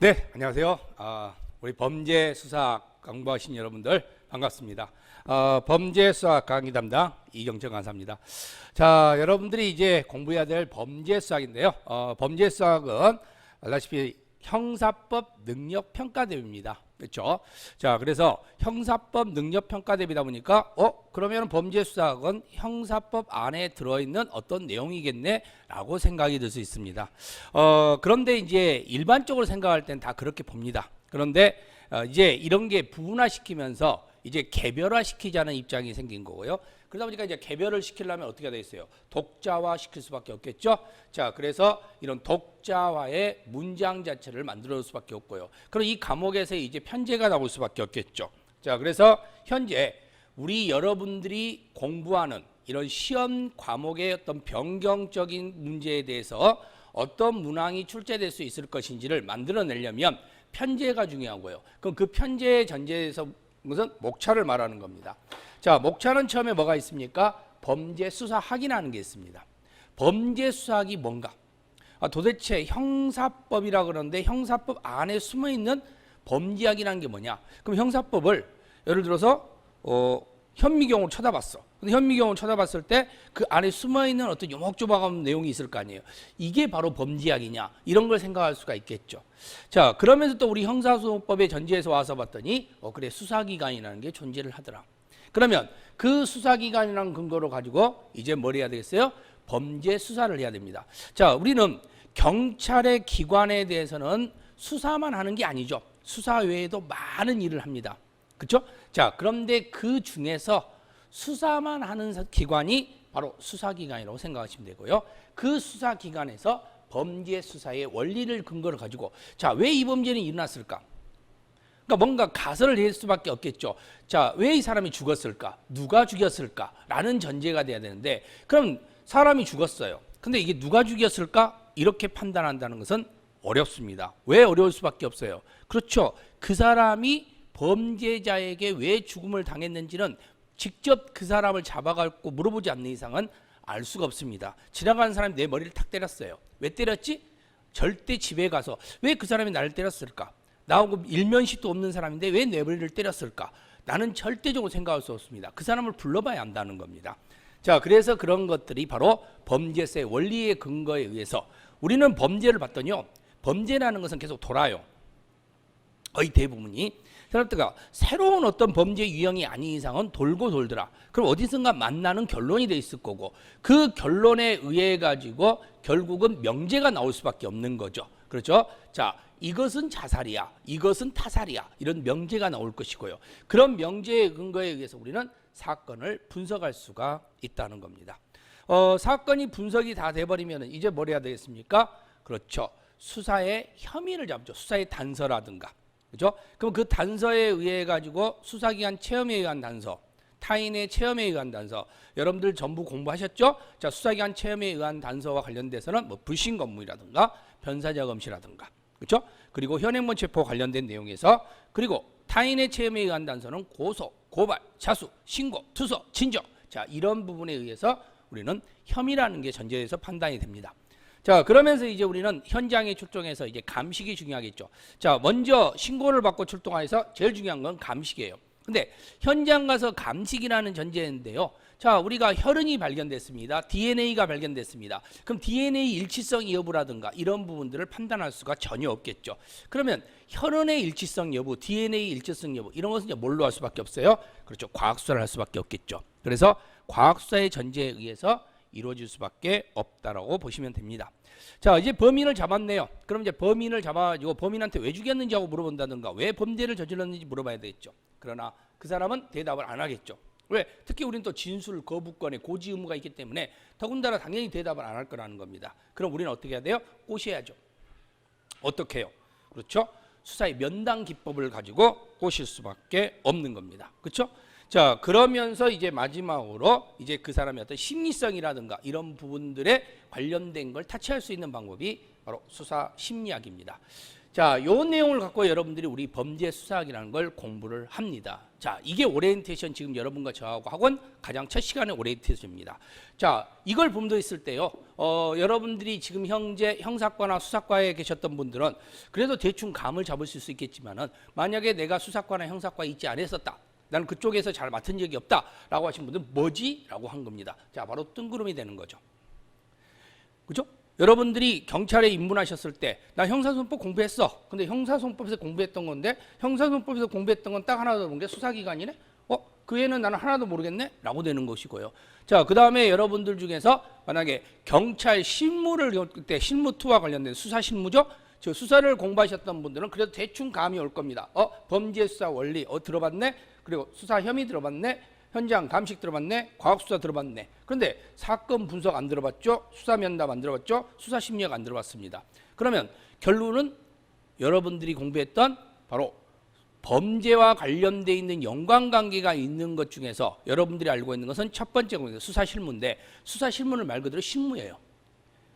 네, 안녕하세요. 우리 범죄 수사 공부하신 여러분들 반갑습니다. 범죄 수사 강의 담당 이경철 강사입니다. 자, 여러분들이 이제 공부해야 될 범죄 수학인데요. 범죄 수학은 알다시피 형사법 능력 평가 대비입니다. 그렇죠? 자, 그래서 형사법 능력 평가 대비다 보니까 그러면 범죄 수학은 형사법 안에 들어있는 어떤 내용이겠네라고 생각이 들 수 있습니다. 그런데 이제 일반적으로 생각할 땐 다 그렇게 봅니다. 그런데 이제 이런 게 부분화시키면서 이제 개별화 시키자는 입장이 생긴 거고요. 그러다 보니까 이제 개별을 시키려면 어떻게 돼 있어요? 독자화 시킬 수밖에 없겠죠. 자, 그래서 이런 독자화의 문장 자체를 만들어 수밖에 없고요. 그럼 이 과목에서 이제 편제가 나올 수밖에 없겠죠. 자, 그래서 현재 우리 여러분들이 공부하는 이런 시험 과목의 어떤 변경적인 문제에 대해서 어떤 문항이 출제될 수 있을 것인지를 만들어내려면 편제가 중요하고요. 그럼 그 편제의 전제에서 무슨 목차를 말하는 겁니다. 자, 목차는 처음에 뭐가 있습니까? 범죄 수사학이라는 게 있습니다. 범죄 수사학이 뭔가? 도대체 형사법이라 그러는데 형사법 안에 숨어 있는 범죄학이라는 게 뭐냐? 그럼 형사법을 예를 들어서 현미경으로 쳐다봤어. 근데 현미경으로 쳐다봤을 때 그 안에 숨어 있는 어떤 요목조목한 내용이 있을 거 아니에요. 이게 바로 범죄학이냐? 이런 걸 생각할 수가 있겠죠. 자, 그러면서 또 우리 형사소송법의 전제에서 와서 봤더니 그래, 수사기관이라는 게 존재를 하더라. 그러면 그 수사기관이라는 근거로 가지고 이제 뭘 해야 되겠어요? 범죄 수사를 해야 됩니다. 자, 우리는 경찰의 기관에 대해서는 수사만 하는 게 아니죠. 수사 외에도 많은 일을 합니다. 그렇죠? 자, 그런데 그 중에서 수사만 하는 기관이 바로 수사기관이라고 생각하시면 되고요. 그 수사기관에서 범죄 수사의 원리를 근거로 가지고 자, 왜 이 범죄는 일어났을까? 그러니까 뭔가 가설을 낼 수밖에 없겠죠. 자, 왜 이 사람이 죽었을까? 누가 죽였을까? 라는 전제가 돼야 되는데 그럼 사람이 죽었어요. 근데 이게 누가 죽였을까? 이렇게 판단한다는 것은 어렵습니다. 왜 어려울 수밖에 없어요? 그렇죠. 그 사람이 범죄자에게 왜 죽음을 당했는지는 직접 그 사람을 잡아갖고 물어보지 않는 이상은 알 수가 없습니다. 지나가는 사람이 내 머리를 탁 때렸어요. 왜 때렸지? 절대 집에 가서 왜 그 사람이 나를 때렸을까? 나하고 일면식도 없는 사람인데 왜 내 머리를 때렸을까? 나는 절대적으로 생각할 수 없습니다. 그 사람을 불러봐야 안다는 겁니다. 자, 그래서 그런 것들이 바로 범죄세의 원리의 근거에 의해서 우리는 범죄를 봤더니요. 범죄라는 것은 계속 돌아요. 거의 대부분이. 그러니까 새로운 어떤 범죄 유형이 아닌 이상은 돌고 돌더라. 그럼 어디선가 만나는 결론이 돼 있을 거고 그 결론에 의해 가지고 결국은 명제가 나올 수밖에 없는 거죠. 그렇죠? 자, 이것은 자살이야, 이것은 타살이야, 이런 명제가 나올 것이고요. 그런 명제의 근거에 의해서 우리는 사건을 분석할 수가 있다는 겁니다. 사건이 분석이 다 돼버리면 이제 뭘 해야 되겠습니까? 그렇죠. 수사의 혐의를 잡죠. 수사의 단서라든가. 그죠? 그럼 그 단서에 의해 가지고 수사기관 체험에 의한 단서, 타인의 체험에 의한 단서, 여러분들 전부 공부하셨죠? 자, 수사기관 체험에 의한 단서와 관련돼서는 뭐 불신 검문이라든가 변사자 검시라든가, 그렇죠? 그리고 현행범 체포 관련된 내용에서 그리고 타인의 체험에 의한 단서는 고소, 고발, 자수, 신고, 투서, 진정. 자, 이런 부분에 의해서 우리는 혐의라는 게 전제에서 판단이 됩니다. 자, 그러면서 이제 우리는 현장에 출동해서 이제 감식이 중요하겠죠. 자, 먼저 신고를 받고 출동해서 제일 중요한 건 감식이에요. 근데 현장 가서 감식이라는 전제인데요. 자, 우리가 혈흔이 발견됐습니다. DNA가 발견됐습니다. 그럼 DNA 일치성 여부라든가 이런 부분들을 판단할 수가 전혀 없겠죠. 그러면 혈흔의 일치성 여부, DNA 일치성 여부 이런 것은 이제 뭘로 할 수밖에 없어요? 그렇죠. 과학수사를 할 수밖에 없겠죠. 그래서 과학수사의 전제에 의해서 이루어질 수밖에 없다라고 보시면 됩니다. 자, 이제 범인을 잡았네요. 그럼 이제 범인을 잡아가지고 범인한테 왜 죽였는지 하고 물어본다든가 왜 범죄를 저질렀는지 물어봐야 되겠죠. 그러나 그 사람은 대답을 안 하겠죠. 왜? 특히 우리는 또 진술 거부권에 고지 의무가 있기 때문에 더군다나 당연히 대답을 안 할 거라는 겁니다. 그럼 우리는 어떻게 해야 돼요? 꼬셔야죠. 어떻게 해요? 그렇죠? 수사의 면담 기법을 가지고 꼬실 수밖에 없는 겁니다. 그렇죠? 자, 그러면서 이제 마지막으로 이제 그 사람의 어떤 심리성이라든가 이런 부분들에 관련된 걸 타치할 수 있는 방법이 바로 수사 심리학입니다. 자, 요 내용을 갖고 여러분들이 우리 범죄 수사학이라는 걸 공부를 합니다. 자, 이게 오리엔테이션 지금 여러분과 저하고 학원 가장 첫 시간의 오리엔테이션입니다. 자, 이걸 본도 있을 때요. 여러분들이 지금 현재 형사과나 수사과에 계셨던 분들은 그래도 대충 감을 잡으실 수 있겠지만은 만약에 내가 수사과나 형사과에 있지 않았었다. 나는 그쪽에서 잘 맡은 적이 없다라고 하신 분들은 뭐지? 라고 한 겁니다. 자, 바로 뜬구름이 되는 거죠. 그죠? 여러분들이 경찰에 입문하셨을 때 나 형사소송법 공부했어. 근데 형사소송법에서 공부했던 건데 형사소송법에서 공부했던 건 딱 하나 더 본 게 수사기관이네? 그 애는 나는 하나도 모르겠네? 라고 되는 것이고요. 자, 그 다음에 여러분들 중에서 만약에 경찰 실무를 그때 실무2와 관련된 수사 실무죠? 저 수사를 공부하셨던 분들은 그래도 대충 감이 올 겁니다. 범죄 수사 원리 들어봤네? 그리고 수사 혐의 들어봤네? 현장 감식 들어봤네? 과학수사 들어봤네? 그런데 사건 분석 안 들어봤죠? 수사 면담 안 들어봤죠? 수사 심리학 안 들어봤습니다. 그러면 결론은 여러분들이 공부했던 바로 범죄와 관련되어 있는 연관관계가 있는 것 중에서 여러분들이 알고 있는 것은 첫 번째 공부 수사 실무인데 수사 실무는 말 그대로 실무예요.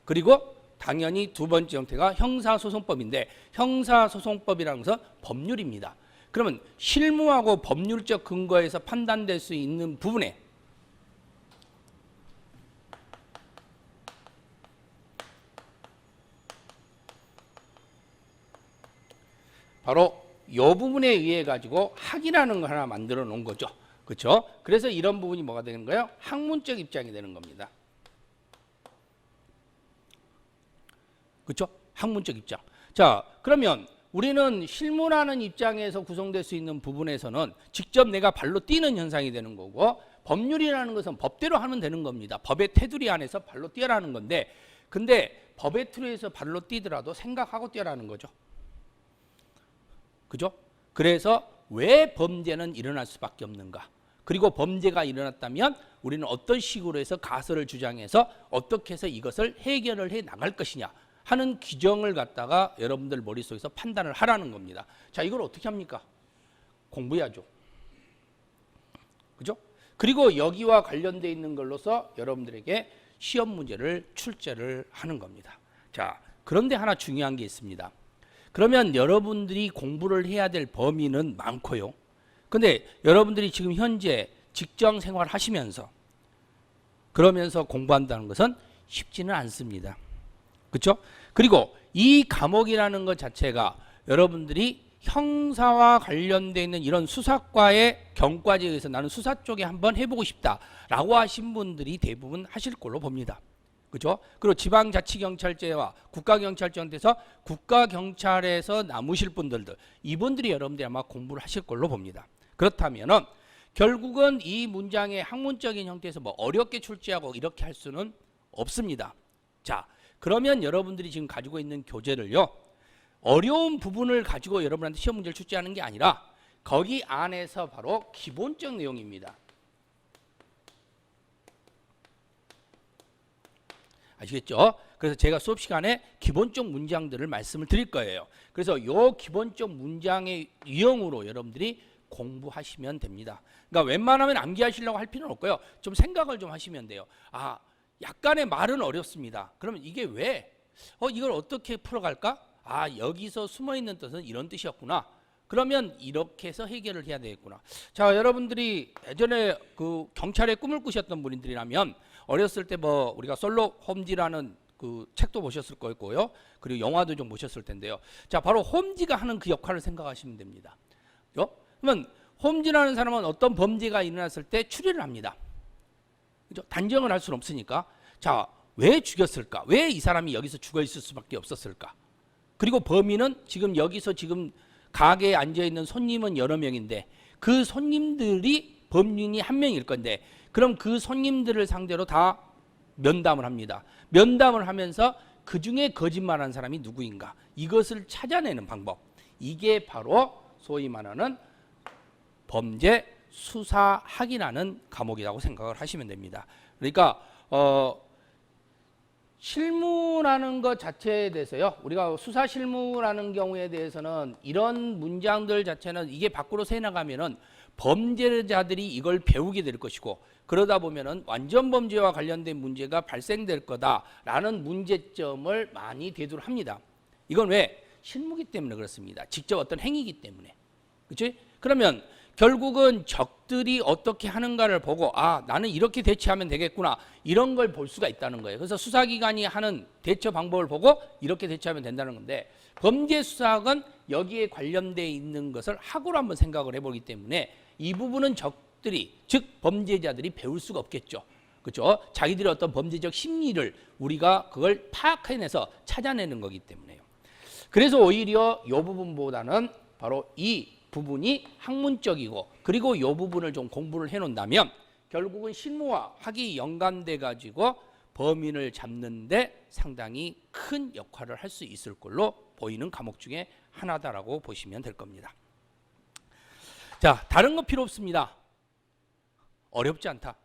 그리고 당연히 두 번째 형태가 형사소송법인데 형사소송법이라는 것은 법률입니다. 그러면 실무하고 법률적 근거에서 판단될 수 있는 부분에 바로 이 부분에 의해 가지고 학이라는 걸 하나 만들어 놓은 거죠. 그렇죠? 그래서 이런 부분이 뭐가 되는 거예요? 학문적 입장이 되는 겁니다. 그렇죠? 학문적 입장. 자, 그러면 우리는 실무라는 입장에서 구성될 수 있는 부분에서는 직접 내가 발로 뛰는 현상이 되는 거고 법률이라는 것은 법대로 하면 되는 겁니다. 법의 테두리 안에서 발로 뛰어라는 건데 근데 법의 틀에서 발로 뛰더라도 생각하고 뛰어라는 거죠. 그죠? 그래서 왜 범죄는 일어날 수밖에 없는가? 그리고 범죄가 일어났다면 우리는 어떤 식으로 해서 가설을 주장해서 어떻게 해서 이것을 해결을 해 나갈 것이냐 하는 규정을 갖다가 여러분들 머릿속에서 판단을 하라는 겁니다. 자, 이걸 어떻게 합니까? 공부해야죠. 그죠? 그리고 여기와 관련되어 있는 걸로서 여러분들에게 시험 문제를 출제를 하는 겁니다. 자, 그런데 하나 중요한 게 있습니다. 그러면 여러분들이 공부를 해야 될 범위는 많고요. 근데 여러분들이 지금 현재 직장 생활 하시면서 그러면서 공부한다는 것은 쉽지는 않습니다. 그렇죠? 그리고 이 과목이라는 것 자체가 여러분들이 형사와 관련되어 있는 이런 수사과의 경과지에서 나는 수사 쪽에 한번 해보고 싶다라고 하신 분들이 대부분 하실 걸로 봅니다. 그죠? 그리고 지방자치경찰제와 국가경찰제한테서 국가경찰에서 남으실 분들도 이분들이 여러분들이 아마 공부를 하실 걸로 봅니다. 그렇다면은 결국은 이 문장의 학문적인 형태에서 뭐 어렵게 출제하고 이렇게 할 수는 없습니다. 자, 그러면 여러분들이 지금 가지고 있는 교재를요, 어려운 부분을 가지고 여러분한테 시험 문제를 출제하는 게 아니라 거기 안에서 바로 기본적 내용입니다. 아시겠죠? 그래서 제가 수업 시간에 기본적 문장들을 말씀을 드릴 거예요. 그래서 이 기본적 문장의 유형으로 여러분들이 공부하시면 됩니다. 그러니까 웬만하면 암기하시려고 할 필요는 없고요. 좀 생각을 좀 하시면 돼요. 아, 약간의 말은 어렵습니다. 그러면 이게 왜? 이걸 어떻게 풀어갈까? 아, 여기서 숨어있는 뜻은 이런 뜻이었구나. 그러면 이렇게 해서 해결을 해야 되겠구나. 자, 여러분들이 예전에 그 경찰의 꿈을 꾸셨던 분들이라면 어렸을 때 뭐 우리가 솔록 홈즈라는 그 책도 보셨을 거고요. 그리고 영화도 좀 보셨을 텐데요. 자, 바로 홈즈가 하는 그 역할을 생각하시면 됩니다. 그러면 홈즈라는 사람은 어떤 범죄가 일어났을 때 추리를 합니다. 그죠? 단정을 할 수는 없으니까. 자, 왜 죽였을까? 왜 이 사람이 여기서 죽어 있을 수밖에 없었을까? 그리고 범인은 지금 여기서 지금 가게에 앉아 있는 손님은 여러 명인데 그 손님들이 범인이 한 명일 건데 그럼 그 손님들을 상대로 다 면담을 합니다. 면담을 하면서 그 중에 거짓말한 사람이 누구인가? 이것을 찾아내는 방법. 이게 바로 소위 말하는 범죄 수사학이라는 과목이라고 생각을 하시면 됩니다. 그러니까 실무라는 것 자체에 대해서요. 우리가 수사 실무라는 경우에 대해서는 이런 문장들 자체는 이게 밖으로 새나가면은 범죄자들이 이걸 배우게 될 것이고 그러다 보면은 완전 범죄와 관련된 문제가 발생될 거다라는 문제점을 많이 대두를 합니다. 이건 왜? 실무기 때문에 그렇습니다. 직접 어떤 행위이기 때문에. 그렇지? 그러면 결국은 적들이 어떻게 하는가를 보고 아, 나는 이렇게 대처하면 되겠구나. 이런 걸 볼 수가 있다는 거예요. 그래서 수사기관이 하는 대처 방법을 보고 이렇게 대처하면 된다는 건데 범죄 수사학은 여기에 관련되어 있는 것을 학으로 한번 생각을 해보기 때문에 이 부분은 적들이 즉 범죄자들이 배울 수가 없겠죠. 그렇죠? 자기들의 어떤 범죄적 심리를 우리가 그걸 파악해내서 찾아내는 거기 때문에요. 그래서 오히려 이 부분보다는 바로 이 부분이 학문적이고 그리고 이 부분을 좀 공부를 해놓는다면 결국은 실무와 학이 연관돼 가지고 범인을 잡는데 상당히 큰 역할을 할 수 있을 걸로 보이는 과목 중에 하나다라고 보시면 될 겁니다. 자, 다른 거 필요 없습니다. 어렵지 않다.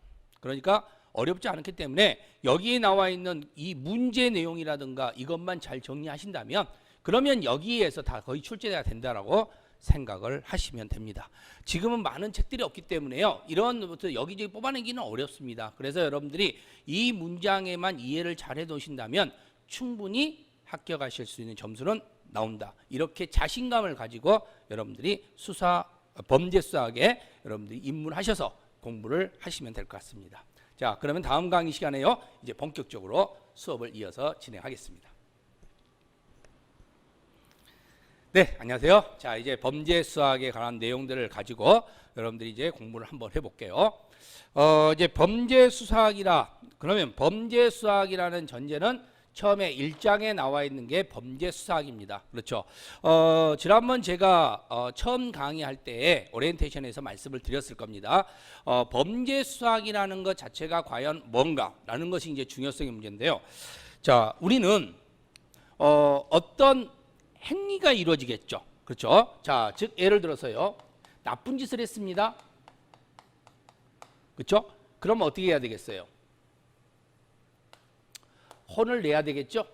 그러니까 어렵지 않기 때문에 여기에 나와 있는 이 문제 내용이라든가 이것만 잘 정리하신다면 그러면 여기에서 다 거의 출제가 된다라고 생각을 하시면 됩니다. 지금은 많은 책들이 없기 때문에요. 이런 것부터 여기저기 뽑아내기는 어렵습니다. 그래서 여러분들이 이 문장에만 이해를 잘 해두신다면 충분히 합격하실 수 있는 점수는 나온다. 이렇게 자신감을 가지고 여러분들이 범죄 수사학에 여러분들이 입문하셔서 공부를 하시면 될 것 같습니다. 자, 그러면 다음 강의 시간에요. 이제 본격적으로 수업을 이어서 진행하겠습니다. 네, 안녕하세요. 자, 이제 범죄 수학에 관한 내용들을 가지고 여러분들이 이제 공부를 한번 해볼게요. 이제 범죄 수사학이라 그러면 범죄 수학이라는 전제는 처음에 1장에 나와 있는 게 범죄 수사학입니다. 그렇죠. 지난번 제가 처음 강의할 때 오리엔테이션에서 말씀을 드렸을 겁니다. 범죄 수학이라는 것 자체가 과연 뭔가라는 것이 이제 중요성의 문제인데요. 자, 우리는 어떤 행위가 이루어지겠죠. 그렇죠? 자, 즉 예를 들어서요. 나쁜 짓을 했습니다. 그렇죠? 그럼 어떻게 해야 되겠어요? 혼을 내야 되겠죠?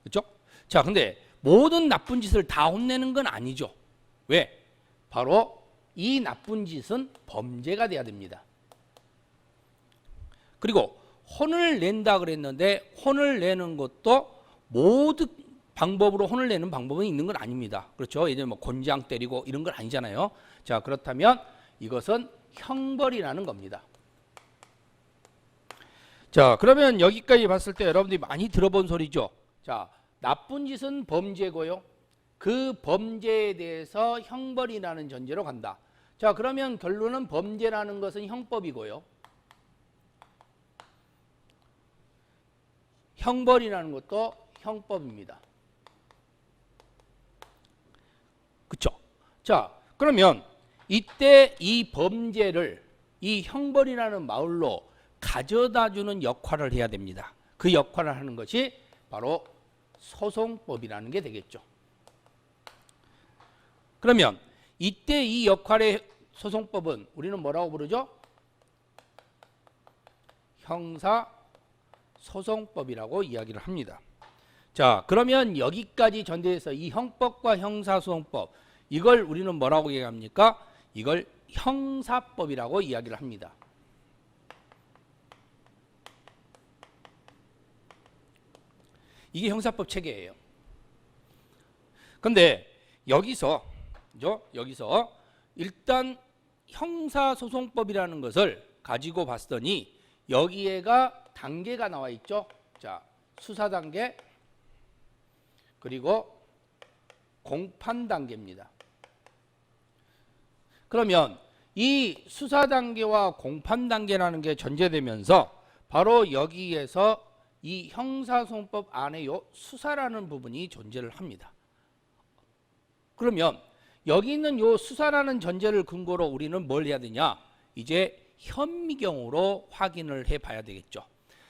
그렇죠? 자, 근데 모든 나쁜 짓을 다 혼내는 건 아니죠. 왜? 바로 이 나쁜 짓은 범죄가 돼야 됩니다. 그리고 혼을 낸다 그랬는데 혼을 내는 것도 모든 방법으로 혼을 내는 방법은 있는 건 아닙니다. 그렇죠? 예전에 뭐 곤장 때리고 이런 건 아니잖아요. 자, 그렇다면 이것은 형벌이라는 겁니다. 자, 그러면 여기까지 봤을 때 여러분들이 많이 들어본 소리죠. 자, 나쁜 짓은 범죄고요. 그 범죄에 대해서 형벌이라는 전제로 간다. 자, 그러면 결론은 범죄라는 것은 형법이고요. 형벌이라는 것도 형법입니다. 그렇죠? 자, 그러면 이때 이 범죄를 이 형벌이라는 마을로 가져다주는 역할을 해야 됩니다. 그 역할을 하는 것이 바로 소송법이라는 게 되겠죠. 그러면 이때 이 역할의 소송법은 우리는 뭐라고 부르죠? 형사소송법이라고 이야기를 합니다. 자, 그러면 여기까지 전제해서 이 형법과 형사소송법 이걸 우리는 뭐라고 얘기합니까? 이걸 형사법이라고 이야기를 합니다. 이게 형사법 체계예요. 근데 여기서 일단 형사소송법이라는 것을 가지고 봤더니 여기에가 단계가 나와 있죠. 자, 수사 단계 그리고 공판 단계입니다. 그러면 이 수사 단계와 공판 단계라는 게 전제되면서 바로 여기에서 이 형사소송법 안에 요 수사라는 부분이 존재를 합니다. 그러면 여기 있는 요 수사라는 전제를 근거로 우리는 뭘 해야 되냐? 이제 현미경으로 확인을 해 봐야 되겠죠.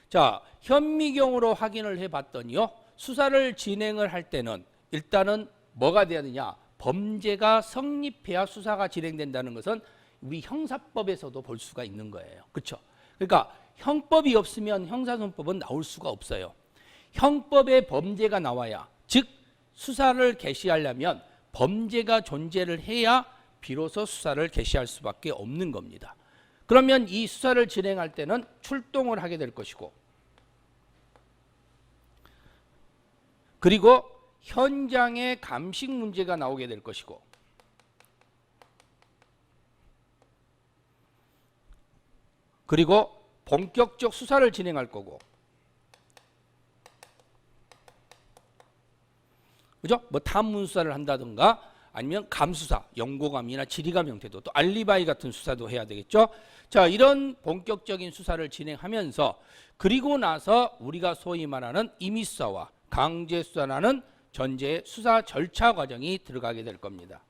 자, 현미경으로 확인을 해 봤더니요. 수사를 진행을 할 때는 일단은 뭐가 돼야 되냐? 범죄가 성립해야 수사가 진행된다는 것은 우리 형사법에서도 볼 수가 있는 거예요. 그렇죠? 그러니까 형법이 없으면 형사소송법은 나올 수가 없어요. 형법에 범죄가 나와야, 즉 수사를 개시하려면 범죄가 존재를 해야 비로소 수사를 개시할 수밖에 없는 겁니다. 그러면 이 수사를 진행할 때는 출동을 하게 될 것이고, 그리고 현장의 감식 문제가 나오게 될 것이고, 그리고 본격적 수사를 진행할 거고, 그죠? 뭐 탐문 수사를 한다든가 아니면 감수사, 연고감이나 지리감 형태도, 또 알리바이 같은 수사도 해야 되겠죠. 자, 이런 본격적인 수사를 진행하면서, 그리고 나서 우리가 소위 말하는 임의수사와 강제수사라는 전제의 수사 절차 과정이 들어가게 될 겁니다.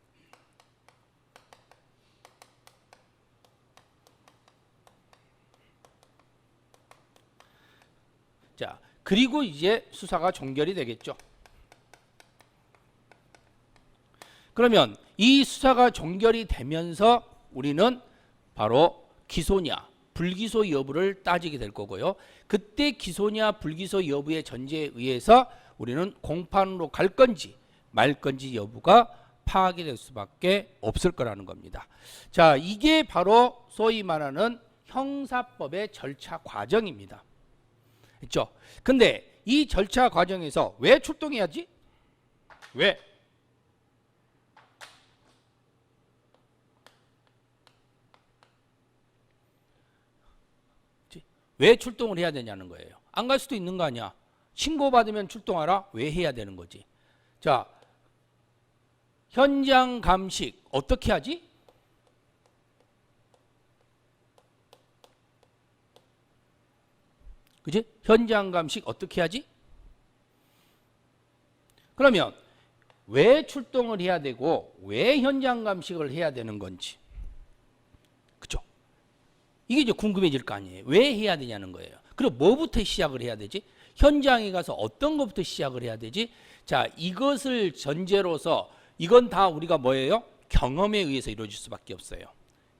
자, 그리고 이제 수사가 종결이 되겠죠. 그러면 이 수사가 종결이 되면서 우리는 바로 기소냐 불기소 여부를 따지게 될 거고요. 그때 기소냐 불기소 여부의 전제에 의해서 우리는 공판으로 갈 건지 말 건지 여부가 파악이 될 수밖에 없을 거라는 겁니다. 자, 이게 바로 소위 말하는 형사법의 절차 과정입니다. 있죠? 근데 이 절차 과정에서 왜 출동해야지? 왜? 왜 출동을 해야 되냐는 거예요. 안 갈 수도 있는 거 아니야. 신고받으면 출동하라. 왜 해야 되는 거지? 자, 현장 감식 어떻게 하지? 그지? 현장 감식 어떻게 하지? 그러면 왜 출동을 해야 되고 왜 현장 감식을 해야 되는 건지, 그죠? 이게 이제 궁금해질 거 아니에요. 왜 해야 되냐는 거예요. 그리고 뭐부터 시작을 해야 되지? 현장에 가서 어떤 것부터 시작을 해야 되지? 자, 이것을 전제로서 이건 다 우리가 뭐예요? 경험에 의해서 이루어질 수밖에 없어요.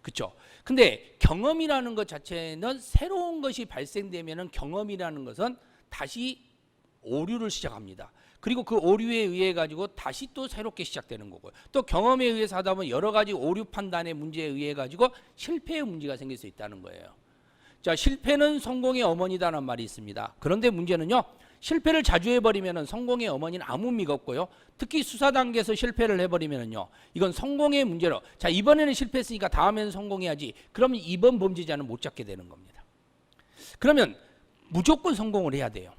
그렇죠? 근데 경험이라는 것 자체는 새로운 것이 발생되면은 경험이라는 것은 다시 오류를 시작합니다. 그리고 그 오류에 의해 가지고 다시 또 새롭게 시작되는 거고요. 또 경험에 의해서 하다 보면 여러 가지 오류 판단의 문제에 의해 가지고 실패의 문제가 생길 수 있다는 거예요. 자, 실패는 성공의 어머니다라는 말이 있습니다. 그런데 문제는요, 실패를 자주 해버리면 성공의 어머니는 아무 의미가 없고요. 특히 수사 단계에서 실패를 해버리면요, 이건 성공의 문제로, 자, 이번에는 실패했으니까 다음에는 성공해야지. 그러면 이번 범죄자는 못 잡게 되는 겁니다. 그러면 무조건 성공을 해야 돼요.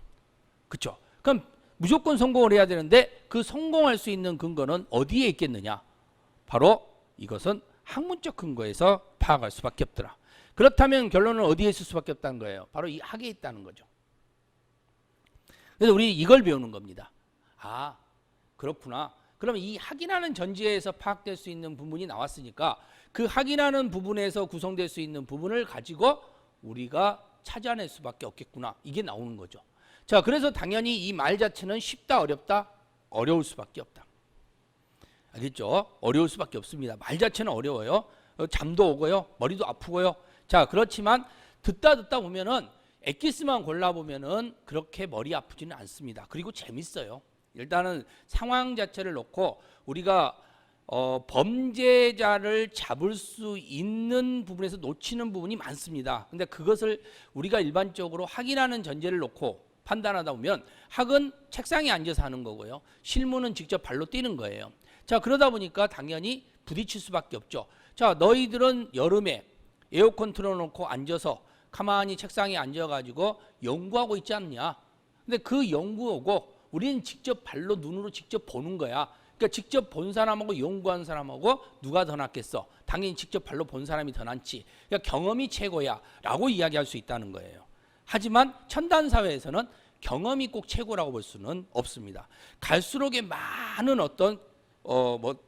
그렇죠? 그럼 무조건 성공을 해야 되는데 그 성공할 수 있는 근거는 어디에 있겠느냐? 바로 이것은 학문적 근거에서 파악할 수밖에 없더라. 그렇다면 결론은 어디에 있을 수밖에 없다는 거예요? 바로 이 학에 있다는 거죠. 그래서 우리 이걸 배우는 겁니다. 아, 그렇구나. 그러면 이 학이라는 전제에서 파악될 수 있는 부분이 나왔으니까 그 학이라는 부분에서 구성될 수 있는 부분을 가지고 우리가 찾아낼 수밖에 없겠구나. 이게 나오는 거죠. 자, 그래서 당연히 이 말 자체는 쉽다, 어렵다? 어려울 수밖에 없다. 알겠죠? 어려울 수밖에 없습니다. 말 자체는 어려워요. 잠도 오고요. 머리도 아프고요. 자, 그렇지만 듣다 보면은 엑기스만 골라보면은 그렇게 머리 아프지는 않습니다. 그리고 재밌어요. 일단은 상황 자체를 놓고 우리가 범죄자를 잡을 수 있는 부분에서 놓치는 부분이 많습니다. 근데 그것을 우리가 일반적으로 학이라는 전제를 놓고 판단하다 보면 학은 책상에 앉아서 하는 거고요. 실무는 직접 발로 뛰는 거예요. 자, 그러다 보니까 당연히 부딪힐 수밖에 없죠. 자, 너희들은 여름에 에어컨 틀어놓고 앉아서 가만히 책상에 앉아가지고 연구하고 있지 않냐? 근데 그 연구하고 우리는 직접 발로 눈으로 직접 보는 거야. 그러니까 직접 본 사람하고 연구한 사람하고 누가 더 낫겠어? 당연히 직접 발로 본 사람이 더 낫지. 그러니까 경험이 최고야 라고 이야기할 수 있다는 거예요. 하지만 첨단 사회에서는 경험이 꼭 최고라고 볼 수는 없습니다. 갈수록에 많은 어떤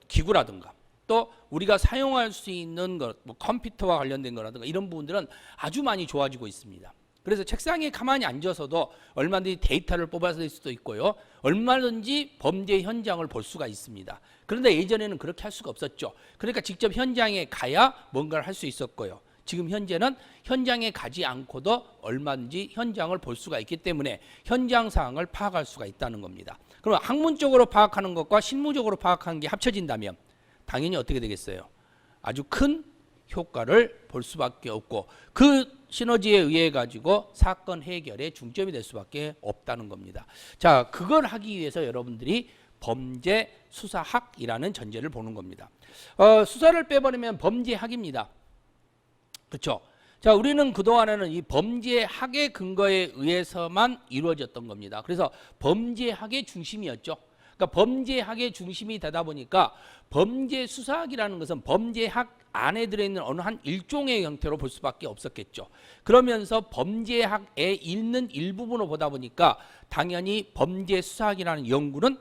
기구라든가 또 우리가 사용할 수 있는 것, 뭐 컴퓨터와 관련된 거라든가 이런 부분들은 아주 많이 좋아지고 있습니다. 그래서 책상에 가만히 앉아서도 얼마든지 데이터를 뽑아낼 수도 있고요. 얼마든지 범죄 현장을 볼 수가 있습니다. 그런데 예전에는 그렇게 할 수가 없었죠. 그러니까 직접 현장에 가야 뭔가를 할 수 있었고요. 지금 현재는 현장에 가지 않고도 얼마든지 현장을 볼 수가 있기 때문에 현장 상황을 파악할 수가 있다는 겁니다. 그럼 학문적으로 파악하는 것과 실무적으로 파악하는 게 합쳐진다면 당연히 어떻게 되겠어요? 아주 큰 효과를 볼 수밖에 없고 그 시너지에 의해 가지고 사건 해결에 중점이 될 수밖에 없다는 겁니다. 자, 그걸 하기 위해서 여러분들이 범죄 수사학이라는 전제를 보는 겁니다. 수사를 빼버리면 범죄학입니다. 그렇죠? 자, 우리는 그동안에는 이 범죄학의 근거에 의해서만 이루어졌던 겁니다. 그래서 범죄학의 중심이었죠. 그러니까 범죄학의 중심이 되다 보니까 범죄 수사학이라는 것은 범죄학 안에 들어있는 어느 한 일종의 형태로 볼 수밖에 없었겠죠. 그러면서 범죄학에 있는 일부분을 보다 보니까 당연히 범죄 수사학이라는 연구는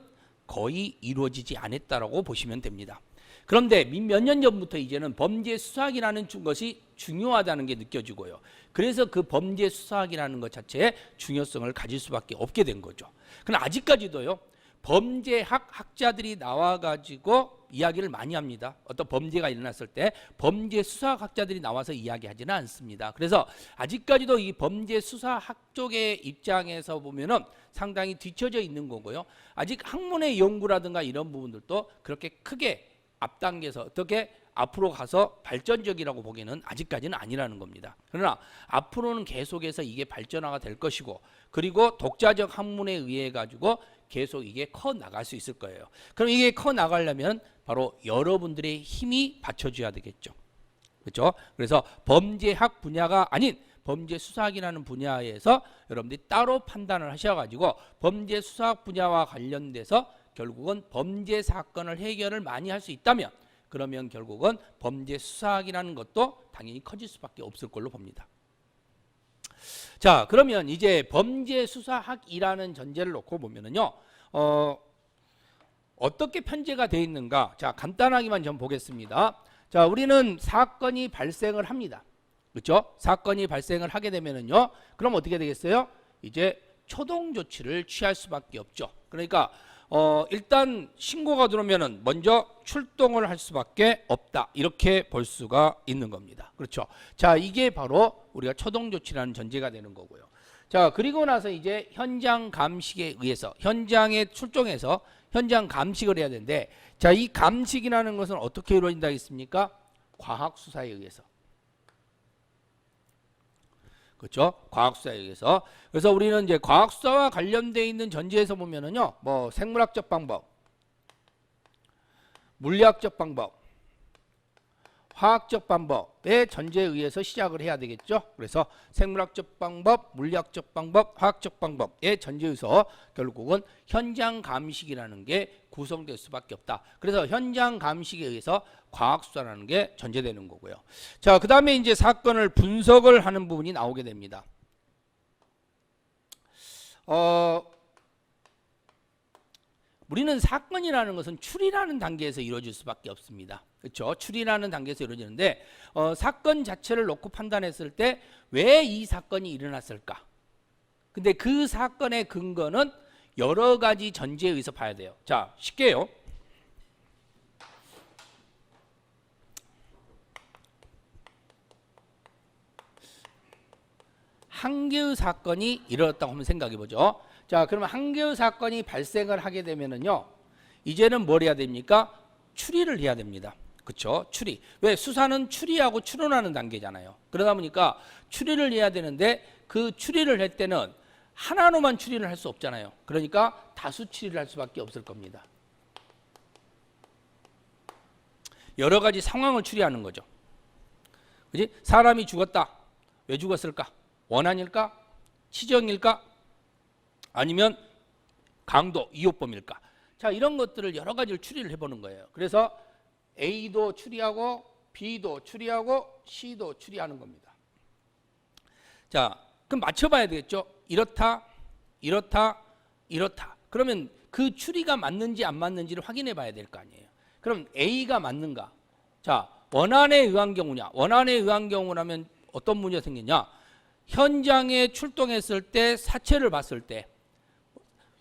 거의 이루어지지 않았다라고 보시면 됩니다. 그런데 몇 년 전부터 이제는 범죄 수사학이라는 것이 중요하다는 게 느껴지고요. 그래서 그 범죄 수사학이라는 것 자체의 중요성을 가질 수밖에 없게 된 거죠. 그러나 아직까지도요. 범죄학 학자들이 나와가지고 이야기를 많이 합니다. 어떤 범죄가 일어났을 때 범죄 수사학 학자들이 나와서 이야기하지는 않습니다. 그래서 아직까지도 이 범죄 수사학 쪽의 입장에서 보면은 상당히 뒤처져 있는 거고요. 아직 학문의 연구라든가 이런 부분들도 그렇게 크게 앞당겨서 어떻게 앞으로 가서 발전적이라고 보기에는 아직까지는 아니라는 겁니다. 그러나 앞으로는 계속해서 이게 발전화가 될 것이고 그리고 독자적 학문에 의해 가지고 계속 이게 커 나갈 수 있을 거예요. 그럼 이게 커 나가려면 바로 여러분들의 힘이 받쳐줘야 되겠죠. 그렇죠? 그래서 범죄학 분야가 아닌 범죄 수사학이라는 분야에서 여러분들이 따로 판단을 하셔가지고 범죄 수사학 분야와 관련돼서 결국은 범죄 사건을 해결을 많이 할 수 있다면 그러면 결국은 범죄 수사학이라는 것도 당연히 커질 수밖에 없을 걸로 봅니다. 자, 그러면 이제 범죄 수사학이라는 전제를 놓고 보면은요, 어떻게 편제가 되어 있는가? 자, 간단하게만 좀 보겠습니다. 자, 우리는 사건이 발생을 합니다. 그렇죠? 사건이 발생을 하게 되면은요, 그럼 어떻게 되겠어요? 이제 초동 조치를 취할 수밖에 없죠. 그러니까 일단 신고가 들어오면은 먼저 출동을 할 수밖에 없다. 이렇게 볼 수가 있는 겁니다. 그렇죠? 자, 이게 바로 우리가 초동 조치라는 전제가 되는 거고요. 자, 그리고 나서 이제 현장 감식에 의해서 현장에 출동해서 현장 감식을 해야 되는데, 자, 이 감식이라는 것은 어떻게 이루어진다 했습니까? 과학 수사에 의해서. 그렇죠? 과학수사에 의해서. 그래서 우리는 이제 과학수사와 관련되어 있는 전제에서 보면은요, 뭐 생물학적 방법, 물리학적 방법, 화학적 방법의 전제에 의해서 시작을 해야 되겠죠. 그래서 생물학적 방법, 물리학적 방법, 화학적 방법의 전제에 의해서 결국은 현장 감식이라는 게 구성될 수밖에 없다. 그래서 현장 감식에 의해서 과학수사라는 게 전제되는 거고요. 자, 그 다음에 이제 사건을 분석을 하는 부분이 나오게 됩니다. 우리는 사건이라는 것은 추리라는 단계에서 이루어질 수밖에 없습니다. 그렇죠? 추리라는 단계에서 이루어지는데 사건 자체를 놓고 판단했을 때 왜 이 사건이 일어났을까? 근데 그 사건의 근거는 여러 가지 전제에 의해서 봐야 돼요. 자, 쉽게요. 한 개의 사건이 일어났다고 한번 생각해 보죠. 자, 그러면 한 개의 사건이 발생을 하게 되면은요, 이제는 뭘 해야 됩니까? 추리를 해야 됩니다. 그렇죠? 추리. 왜? 수사는 추리하고 추론하는 단계잖아요. 그러다 보니까 추리를 해야 되는데 그 추리를 할 때는 하나로만 추리를 할 수 없잖아요. 그러니까 다수 추리를 할 수밖에 없을 겁니다. 여러 가지 상황을 추리하는 거죠. 그지? 사람이 죽었다. 왜 죽었을까? 원한일까? 치정일까? 아니면 강도, 이호범일까? 자, 이런 것들을 여러 가지를 추리를 해보는 거예요. 그래서 A도 추리하고 B도 추리하고 C도 추리하는 겁니다. 자, 그럼 맞춰봐야 되겠죠? 이렇다, 이렇다, 이렇다. 그러면 그 추리가 맞는지 안 맞는지를 확인해 봐야 될 거 아니에요. 그럼 A가 맞는가? 자, 원한에 의한 경우냐? 원한에 의한 경우라면 어떤 문제가 생기냐? 현장에 출동했을 때 사체를 봤을 때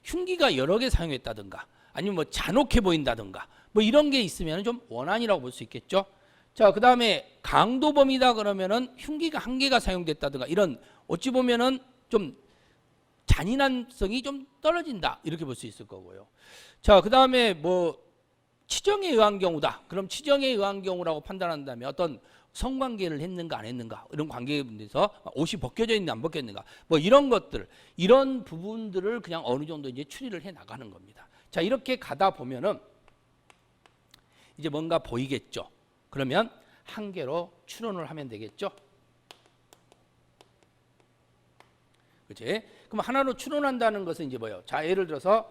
흉기가 여러 개 사용했다든가 아니면 뭐 잔혹해 보인다든가 뭐 이런 게 있으면 좀 원한이라고 볼 수 있겠죠. 자, 그 다음에 강도범이다 그러면은 흉기가 한 개가 사용됐다든가 이런 어찌 보면은 좀 잔인한성이 좀 떨어진다 이렇게 볼 수 있을 거고요. 자, 그 다음에 뭐 치정에 의한 경우다. 그럼 치정에 의한 경우라고 판단한다면 어떤 성관계를 했는가 안 했는가 이런 관계에 대해서 옷이 벗겨져 있는가 안 벗겼는가 뭐 이런 것들 이런 부분들을 그냥 어느 정도 이제 추리를 해 나가는 겁니다. 자 이렇게 가다 보면은 이제 뭔가 보이겠죠. 그러면 한 개로 추론을 하면 되겠죠. 그렇지? 그럼 하나로 추론한다는 것은 이제 뭐예요? 자 예를 들어서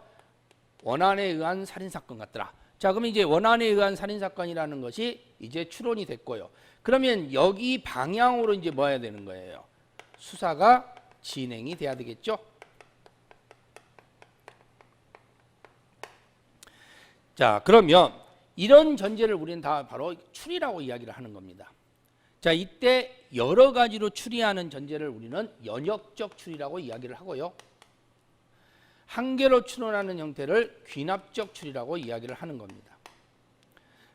원한에 의한 살인 사건 같더라. 자 그럼 이제 원한에 의한 살인 사건이라는 것이 이제 추론이 됐고요. 그러면 여기 방향으로 이제 뭐 해야 되는 거예요? 수사가 진행이 돼야 되겠죠. 자 그러면 이런 전제를 우리는 다 바로 추리라고 이야기를 하는 겁니다. 자 이때 여러 가지로 추리하는 전제를 우리는 연역적 추리라고 이야기를 하고요. 한 개로 추론하는 형태를 귀납적 추리라고 이야기를 하는 겁니다.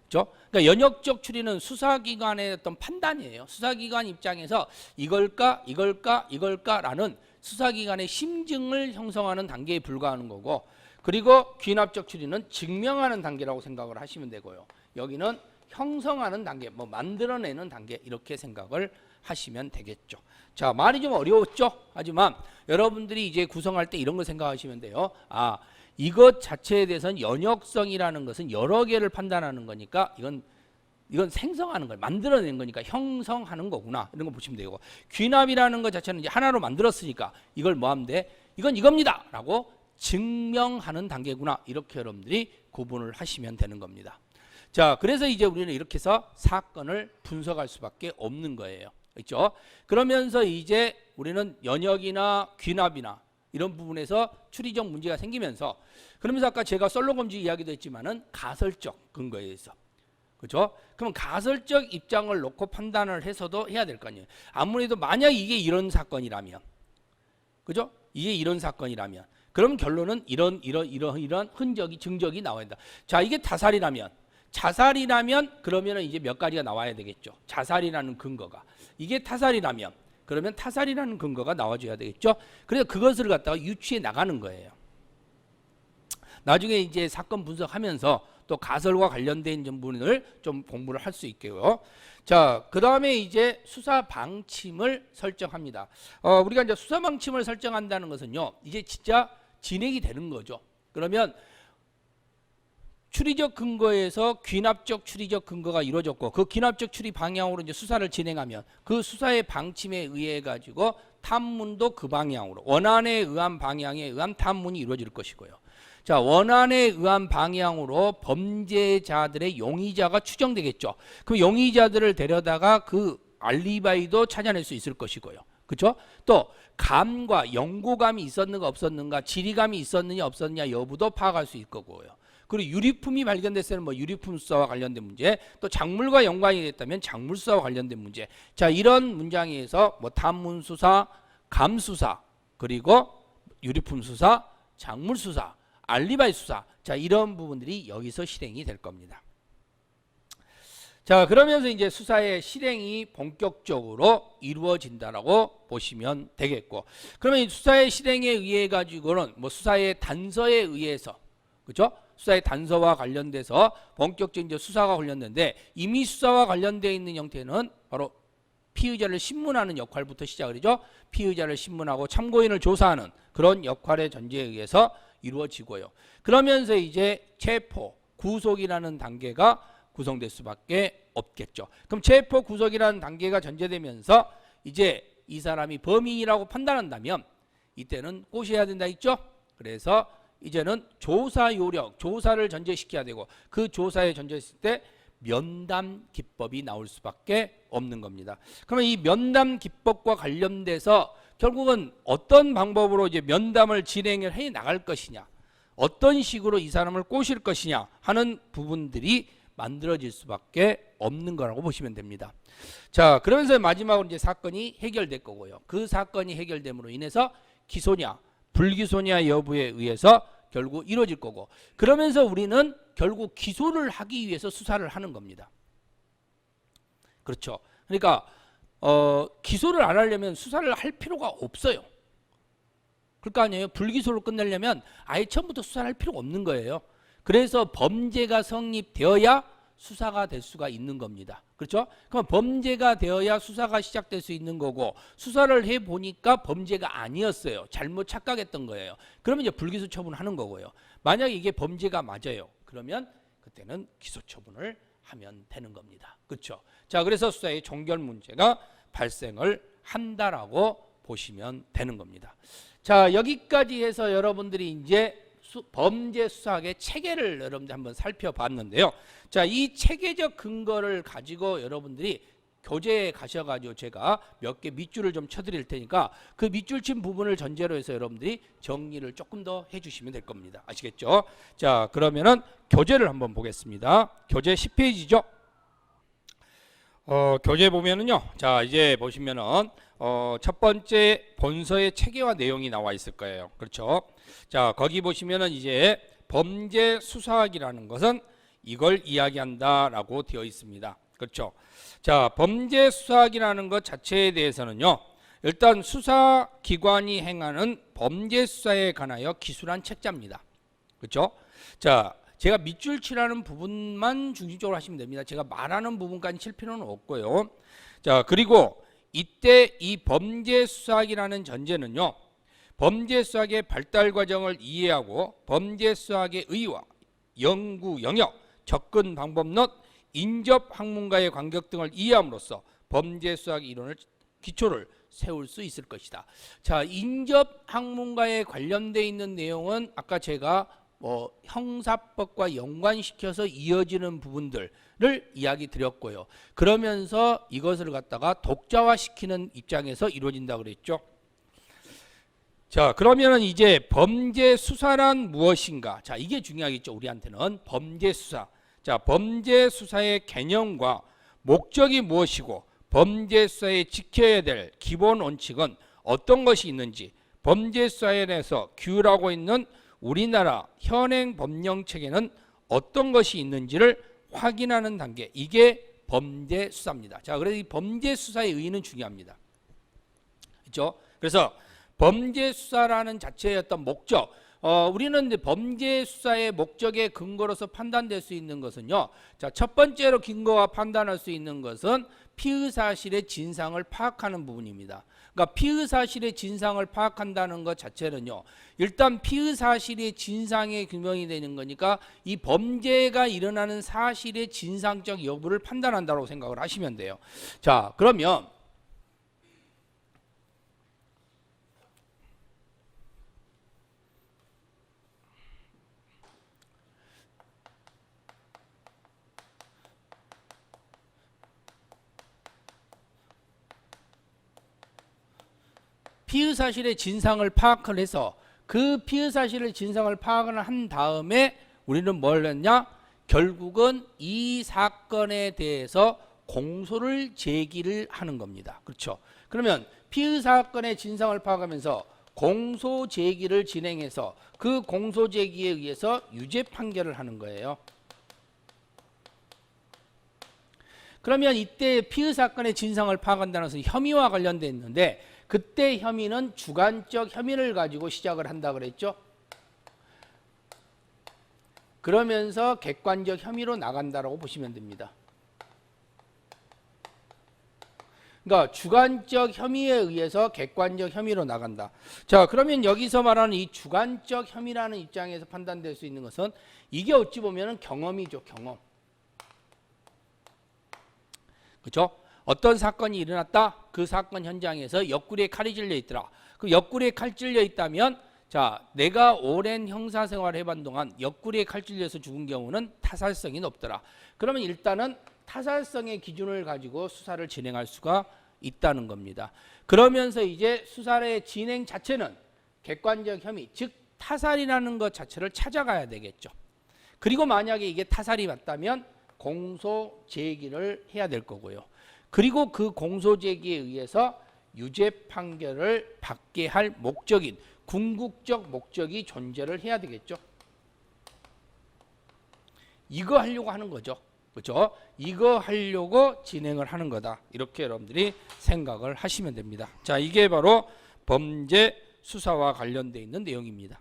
그렇죠? 그러니까 연역적 추리는 수사기관의 어떤 판단이에요. 수사기관 입장에서 이걸까라는 수사기관의 심증을 형성하는 단계에 불과하는 거고, 그리고 귀납적 추리는 증명하는 단계라고 생각을 하시면 되고요. 여기는 형성하는 단계, 뭐 만들어내는 단계 이렇게 생각을 하시면 되겠죠. 자 말이 좀 어려웠죠? 하지만 여러분들이 이제 구성할 때 이런 거 생각하시면 돼요. 아 이것 자체에 대해서는 연역성이라는 것은 여러 개를 판단하는 거니까 이건 생성하는 걸 만들어낸 거니까 형성하는 거구나 이런 거 보시면 되고, 귀납이라는 것 자체는 이제 하나로 만들었으니까 이걸 뭐 하면 돼? 이건 이겁니다 라고 증명하는 단계구나 이렇게 여러분들이 구분을 하시면 되는 겁니다. 자 그래서 이제 우리는 이렇게 해서 사건을 분석할 수밖에 없는 거예요. 그렇죠? 그러면서 이제 우리는 연역이나 귀납이나 이런 부분에서 추리적 문제가 생기면서, 그러면서 아까 제가 썰로검지 이야기도 했지만은 가설적 근거에 의해서, 그렇죠? 그럼 가설적 입장을 놓고 판단을 해서도 해야 될 거 아니에요. 아무래도 만약 이게 이런 사건이라면, 그죠? 이게 이런 사건이라면, 그럼 결론은 이런 흔적이 증적이 나와야 된다. 자 이게 자살이라면 그러면은 이제 몇 가지가 나와야 되겠죠. 자살이라는 근거가. 이게 타살이라면 그러면 타살이라는 근거가 나와줘야 되겠죠. 그래서 그것을 갖다가 유추해 나가는 거예요. 나중에 이제 사건 분석하면서 또 가설과 관련된 부분을 좀 공부를 할 수 있고요. 자, 그 다음에 이제 수사 방침을 설정합니다. 우리가 이제 수사 방침을 설정한다는 것은요, 이제 진짜 진행이 되는 거죠. 그러면 추리적 근거에서 귀납적 추리적 근거가 이루어졌고, 그 귀납적 추리 방향으로 이제 수사를 진행하면 그 수사의 방침에 의해 가지고 탐문도 그 방향으로, 원한에 의한 방향에 의한 탐문이 이루어질 것이고요. 자, 원한에 의한 방향으로 범죄자들의 용의자가 추정되겠죠. 그 용의자들을 데려다가 그 알리바이도 찾아낼 수 있을 것이고요. 그렇죠? 또 감과 연고감이 있었는가 없었는가, 지리감이 있었느냐 없었느냐 여부도 파악할 수 있을 거고요. 그리고 유리품이 발견됐을 때는 뭐 유리품 수사와 관련된 문제, 또 작물과 연관이 됐다면 작물 수사와 관련된 문제. 자, 이런 문장에서 뭐 탐문 수사, 감 수사, 그리고 유리품 수사, 작물 수사, 알리바이 수사. 자, 이런 부분들이 여기서 실행이 될 겁니다. 자, 그러면서 이제 수사의 실행이 본격적으로 이루어진다라고 보시면 되겠고, 그러면 이 수사의 실행에 의해 가지고는 뭐 수사의 단서에 의해서, 그렇죠? 수사의 단서와 관련돼서 본격적인 이제 수사가 관련된데, 이미 수사와 관련되어 있는 형태는 바로 피의자를 신문하는 역할부터 시작을 하죠. 피의자를 신문하고 참고인을 조사하는 그런 역할의 전제에 의해서 이루어지고요. 그러면서 이제 체포, 구속이라는 단계가 구성될 수밖에 없겠죠. 그럼 체포, 구속이라는 단계가 전제되면서 이제 이 사람이 범인이라고 판단한다면 이때는 꼬셔야 된다 했죠. 그래서 이제는 조사 요령, 조사를 전제시켜야 되고, 그 조사에 전제했을 때 면담 기법이 나올 수밖에 없는 겁니다. 그러면 이 면담 기법과 관련돼서 결국은 어떤 방법으로 이제 면담을 진행을 해 나갈 것이냐, 어떤 식으로 이 사람을 꼬실 것이냐 하는 부분들이 만들어질 수밖에 없는 거라고 보시면 됩니다. 자, 그러면서 마지막으로 이제 사건이 해결될 거고요. 그 사건이 해결됨으로 인해서 기소냐, 불기소냐 여부에 의해서 결국 이루어질 거고, 그러면서 우리는 결국 기소를 하기 위해서 수사를 하는 겁니다. 그렇죠. 그러니까 기소를 안 하려면 수사를 할 필요가 없어요. 그럴 거 아니에요. 불기소로 끝내려면 아예 처음부터 수사를 할 필요가 없는 거예요. 그래서 범죄가 성립되어야 수사가 될 수가 있는 겁니다. 그렇죠? 그럼 범죄가 되어야 수사가 시작될 수 있는 거고 수사를 해보니까 범죄가 아니었어요. 잘못 착각했던 거예요. 그러면 이제 불기소 처분하는 거고요. 만약에 이게 범죄가 맞아요. 그러면 그때는 기소 처분을 하면 되는 겁니다. 그렇죠? 자, 그래서 수사에 종결 문제가 발생을 한다라고 보시면 되는 겁니다. 자, 여기까지 해서 여러분들이 이제 범죄 수사학의 체계를 여러분들 한번 살펴봤는데요. 자, 이 체계적 근거를 가지고 여러분들이 교재에 가셔가지고 제가 몇 개 밑줄을 좀 쳐드릴 테니까 그 밑줄 친 부분을 전제로 해서 여러분들이 정리를 조금 더 해주시면 될 겁니다. 아시겠죠? 자, 그러면은 교재를 한번 보겠습니다. 교재 10페이지죠. 교재 보면은요. 자, 이제 보시면은 첫 번째 본서의 체계와 내용이 나와 있을 거예요. 그렇죠? 자, 거기 보시면은 이제 범죄 수사학이라는 것은 이걸 이야기한다라고 되어 있습니다. 그렇죠? 자, 범죄 수사학이라는 것 자체에 대해서는요. 일단 수사기관이 행하는 범죄 수사에 관하여 기술한 책자입니다. 그렇죠? 자, 제가 밑줄 치라는 부분만 중심적으로 하시면 됩니다. 제가 말하는 부분까지 칠 필요는 없고요. 자, 그리고 이때 이 범죄 수사학이라는 전제는요. 범죄 수사학의 발달 과정을 이해하고 범죄 수사학의 의의와 연구 영역, 접근 방법론, 인접 학문가의 간격 등을 이해함으로써 범죄 수사학 이론을 기초를 세울 수 있을 것이다. 자, 인접 학문가에 관련되어 있는 내용은 아까 제가 형사법과 연관시켜서 이어지는 부분들을 이야기 드렸고요. 그러면서 이것을 갖다가 독자화시키는 입장에서 이루어진다고 그랬죠. 자, 그러면은 이제 범죄 수사란 무엇인가? 자, 이게 중요하겠죠. 우리한테는 범죄 수사. 자, 범죄 수사의 개념과 목적이 무엇이고 범죄 수사에 지켜야 될 기본 원칙은 어떤 것이 있는지 범죄 수사에 대해서 규율하고 있는 우리나라 현행 법령 체계는 어떤 것이 있는지를 확인하는 단계. 이게 범죄 수사입니다. 자, 그래서 이 범죄 수사의 의의는 중요합니다. 그렇죠? 그래서 범죄 수사라는 자체의 어떤 목적, 우리는 이제 범죄 수사의 목적의 근거로서 판단될 수 있는 것은요. 자, 첫 번째로 근거와 판단할 수 있는 것은 피의 사실의 진상을 파악하는 부분입니다. 그러니까 피의 사실의 진상을 파악한다는 것 자체는요. 일단 피의 사실의 진상에 규명이 되는 거니까 이 범죄가 일어나는 사실의 진상적 여부를 판단한다고 생각을 하시면 돼요. 자, 그러면 피의 사실의 진상을 파악을 해서 그 피의 사실의 진상을 파악을 한 다음에 우리는 뭘 했냐? 결국은 이 사건에 대해서 공소를 제기를 하는 겁니다. 그렇죠? 그러면 피의 사건의 진상을 파악하면서 공소 제기를 진행해서 그 공소 제기에 의해서 유죄 판결을 하는 거예요. 그러면 이때 피의 사건의 진상을 파악한다는 것은 혐의와 관련되어 있는데 그때 혐의는 주관적 혐의를 가지고 시작을 한다 그랬죠. 그러면서 객관적 혐의로 나간다라고 보시면 됩니다. 그러니까 주관적 혐의에 의해서 객관적 혐의로 나간다. 자, 그러면 여기서 말하는 이 주관적 혐의라는 입장에서 판단될 수 있는 것은 이게 어찌 보면 경험이죠. 경험. 그렇죠? 어떤 사건이 일어났다. 그 사건 현장에서 옆구리에 칼이 찔려 있더라. 그 옆구리에 칼 찔려 있다면 자, 내가 오랜 형사생활을 해본 동안 옆구리에 칼 찔려서 죽은 경우는 타살성이 높더라. 그러면 일단은 타살성의 기준을 가지고 수사를 진행할 수가 있다는 겁니다. 그러면서 이제 수사의 진행 자체는 객관적 혐의, 즉 타살이라는 것 자체를 찾아가야 되겠죠. 그리고 만약에 이게 타살이 맞다면 공소 제기를 해야 될 거고요. 그리고 그 공소 제기에 의해서 유죄 판결을 받게 할 목적인 궁극적 목적이 존재를 해야 되겠죠. 이거 하려고 하는 거죠. 그렇죠? 이거 하려고 진행을 하는 거다. 이렇게 여러분들이 생각을 하시면 됩니다. 자, 이게 바로 범죄 수사와 관련되어 있는 내용입니다.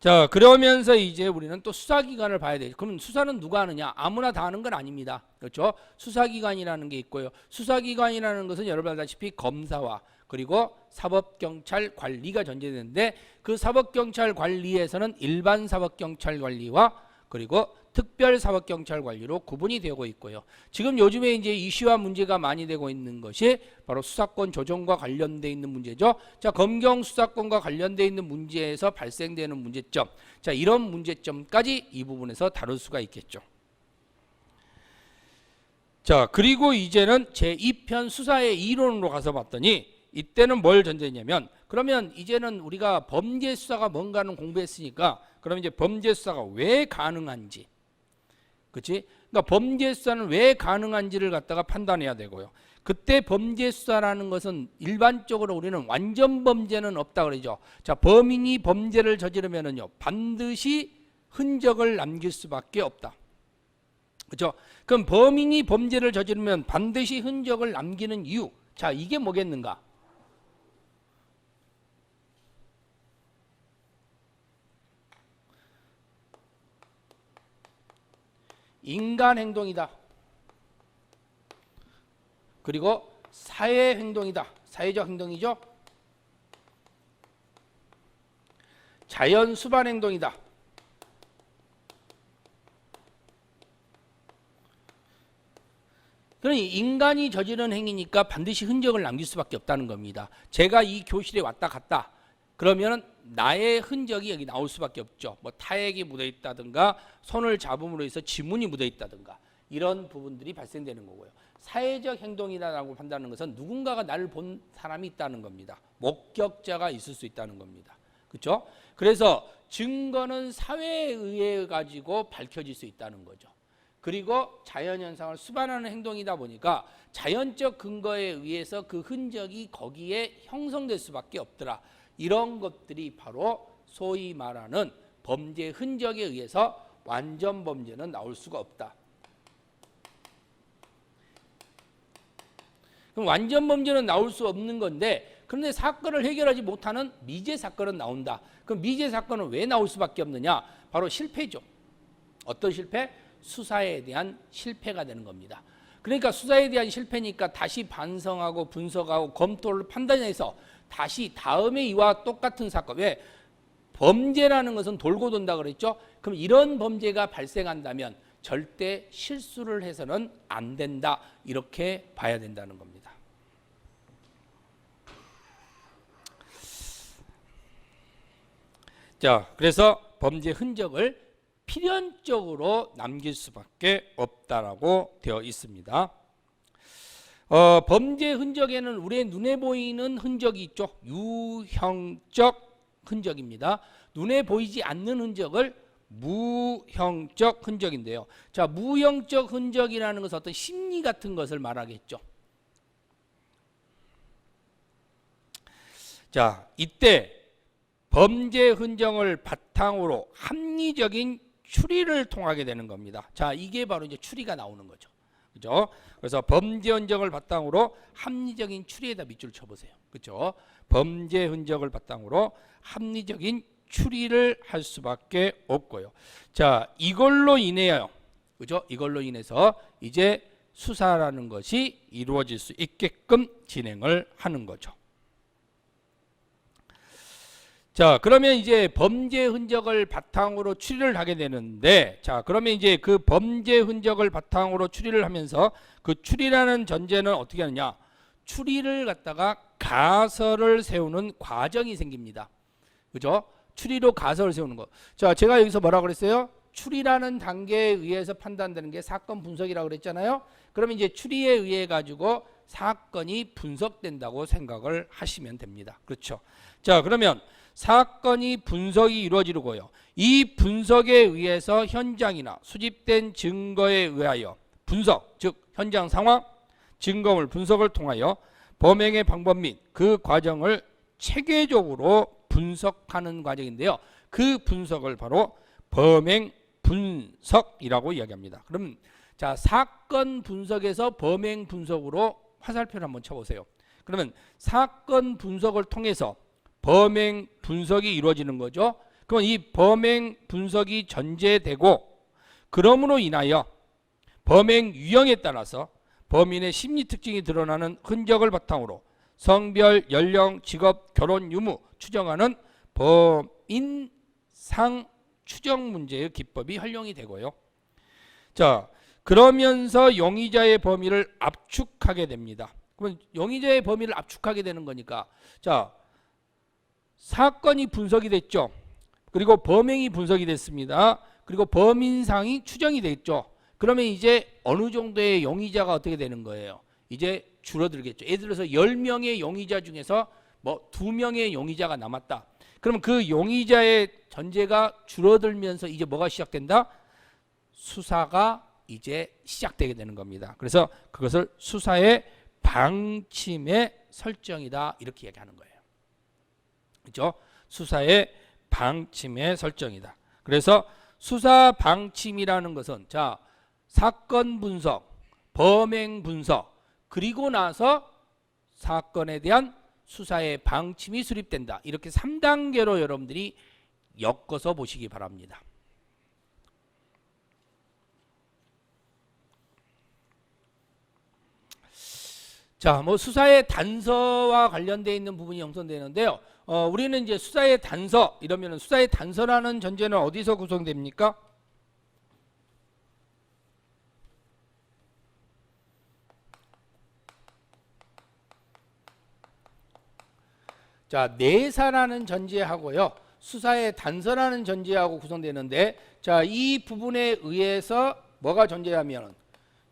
자, 그러면서 이제 우리는 또 수사기관을 봐야 돼요. 그럼 수사는 누가 하느냐? 아무나 다 하는 건 아닙니다. 그렇죠? 수사기관이라는 게 있고요. 수사기관이라는 것은 여러분 알다시피 검사와 그리고 사법경찰관리가 존재되는데 그 사법경찰관리에서는 일반 사법경찰관리와 그리고 특별사법경찰관리로 구분이 되고 있고요. 지금 요즘에 이제 이슈와 문제가 많이 되고 있는 것이 바로 수사권 조정과 관련돼 있는 문제죠. 자, 검경 수사권과 관련돼 있는 문제에서 발생되는 문제점. 자, 이런 문제점까지 이 부분에서 다룰 수가 있겠죠. 자, 그리고 이제는 제2편 수사의 이론으로 가서 봤더니 이때는 뭘 전제했냐면 그러면 이제는 우리가 범죄 수사가 뭔가는 공부했으니까 그럼 이제 범죄 수사가 왜 가능한지, 그렇지? 그러니까 범죄 수사는 왜 가능한지를 갖다가 판단해야 되고요. 그때 범죄 수사라는 것은 일반적으로 우리는 완전 범죄는 없다 그러죠. 자, 범인이 범죄를 저지르면은요 반드시 흔적을 남길 수밖에 없다. 그렇죠? 그럼 범인이 범죄를 저지르면 반드시 흔적을 남기는 이유. 자, 이게 뭐겠는가? 인간 행동이다. 그리고 사회 행동이다. 사회적 행동이죠. 자연 수반 행동이다. 그러니 인간이 저지른 행위니까 반드시 흔적을 남길 수밖에 없다는 겁니다. 제가 이 교실에 왔다 갔다 그러면 나의 흔적이 여기 나올 수밖에 없죠. 뭐 타액이 묻어 있다든가 손을 잡음으로 해서 지문이 묻어 있다든가 이런 부분들이 발생되는 거고요. 사회적 행동이라고 판단하는 것은 누군가가 나를 본 사람이 있다는 겁니다. 목격자가 있을 수 있다는 겁니다. 그렇죠? 그래서 증거는 사회에 의해 가지고 밝혀질 수 있다는 거죠. 그리고 자연현상을 수반하는 행동이다 보니까 자연적 근거에 의해서 그 흔적이 거기에 형성될 수밖에 없더라. 이런 것들이 바로 소위 말하는 범죄 흔적에 의해서 완전 범죄는 나올 수가 없다. 그럼 완전 범죄는 나올 수 없는 건데 그런데 사건을 해결하지 못하는 미제 사건은 나온다. 그럼 미제 사건은 왜 나올 수밖에 없느냐? 바로 실패죠. 어떤 실패? 수사에 대한 실패가 되는 겁니다. 그러니까 수사에 대한 실패니까 다시 반성하고 분석하고 검토를 판단해서 다시 다음에 이와 똑같은 사건, 왜? 범죄라는 것은 돌고 돈다 그랬죠? 그럼 이런 범죄가 발생한다면 절대 실수를 해서는 안 된다. 이렇게 봐야 된다는 겁니다. 자, 그래서 범죄 흔적을 필연적으로 남길 수밖에 없다라고 되어 있습니다. 범죄 흔적에는 우리의 눈에 보이는 흔적이 있죠. 유형적 흔적입니다. 눈에 보이지 않는 흔적을 무형적 흔적인데요. 자, 무형적 흔적이라는 것은 어떤 심리 같은 것을 말하겠죠. 자, 이때 범죄 흔적을 바탕으로 합리적인 추리를 통하게 되는 겁니다. 자, 이게 바로 이제 추리가 나오는 거죠. 그죠? 그래서 범죄 흔적을 바탕으로 합리적인 추리에다 밑줄을 쳐보세요. 그죠? 범죄 흔적을 바탕으로 합리적인 추리를 할 수밖에 없고요. 자, 이걸로 인해요. 그죠? 이걸로 인해서 이제 수사라는 것이 이루어질 수 있게끔 진행을 하는 거죠. 자, 그러면 이제 범죄 흔적을 바탕으로 추리를 하게 되는데, 자, 그러면 이제 그 범죄 흔적을 바탕으로 추리를 하면서 그 추리라는 전제는 어떻게 하느냐? 추리를 갖다가 가설을 세우는 과정이 생깁니다. 그죠? 추리로 가설을 세우는 거. 자, 제가 여기서 뭐라 그랬어요? 추리라는 단계에 의해서 판단되는 게 사건 분석이라고 그랬잖아요. 그러면 이제 추리에 의해 가지고 사건이 분석된다고 생각을 하시면 됩니다. 그렇죠? 자, 그러면 사건이 분석이 이루어지고요. 이 분석에 의해서 현장이나 수집된 증거에 의하여 분석, 즉 현장 상황, 증거물 분석을 통하여 범행의 방법 및 그 과정을 체계적으로 분석하는 과정인데요. 그 분석을 바로 범행 분석이라고 이야기합니다. 그럼 자, 사건 분석에서 범행 분석으로 화살표를 한번 쳐보세요. 그러면 사건 분석을 통해서 범행 분석이 이루어지는 거죠. 그럼 이 범행 분석이 전제되고 그러므로 인하여 범행 유형에 따라서 범인의 심리 특징이 드러나는 흔적을 바탕으로 성별, 연령, 직업, 결혼 유무 추정하는 범인상 추정 문제의 기법이 활용이 되고요. 자, 그러면서 용의자의 범위를 압축하게 됩니다. 그러면 용의자의 범위를 압축하게 되는 거니까 자, 사건이 분석이 됐죠. 그리고 범행이 분석이 됐습니다. 그리고 범인상이 추정이 됐죠. 그러면 이제 어느 정도의 용의자가 어떻게 되는 거예요? 이제 줄어들겠죠. 예를 들어서 10명의 용의자 중에서 뭐 2명의 용의자가 남았다. 그러면 그 용의자의 전제가 줄어들면서 이제 뭐가 시작된다? 수사가 이제 시작되게 되는 겁니다. 그래서 그것을 수사의 방침의 설정이다 이렇게 얘기하는 거예요. 그렇죠? 수사의 방침의 설정이다. 그래서 수사 방침이라는 것은 자, 사건 분석, 범행 분석, 그리고 나서 사건에 대한 수사의 방침이 수립된다. 이렇게 3단계로 여러분들이 엮어서 보시기 바랍니다. 자, 뭐 수사의 단서와 관련되어 있는 부분이 형성되는데요. 우리는 이제 수사의 단서 이러면 수사의 단서라는 전제는 어디서 구성됩니까? 자, 내사라는 전제하고요. 수사의 단서라는 전제하고 구성되는데 자, 이 부분에 의해서 뭐가 존재하면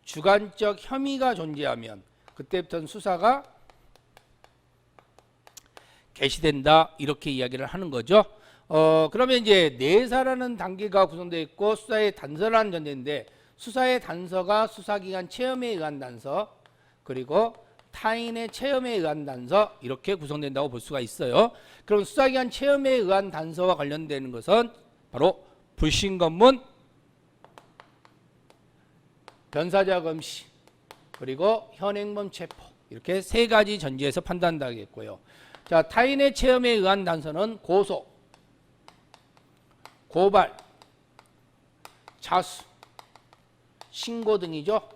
주관적 혐의가 존재하면 그때부터는 수사가 개시된다 이렇게 이야기를 하는 거죠. 그러면 이제 내사라는 단계가 구성되어 있고 수사의 단서라는 전제인데 수사의 단서가 수사기관 체험에 의한 단서 그리고 타인의 체험에 의한 단서 이렇게 구성된다고 볼 수가 있어요. 그럼 수사기관 체험에 의한 단서와 관련되는 것은 바로 불신검문, 변사자 검시 그리고 현행범 체포 이렇게 세 가지 전제에서 판단하겠고요. 자, 타인의 체험에 의한 단서는 고소, 고발, 자수, 신고 등이죠.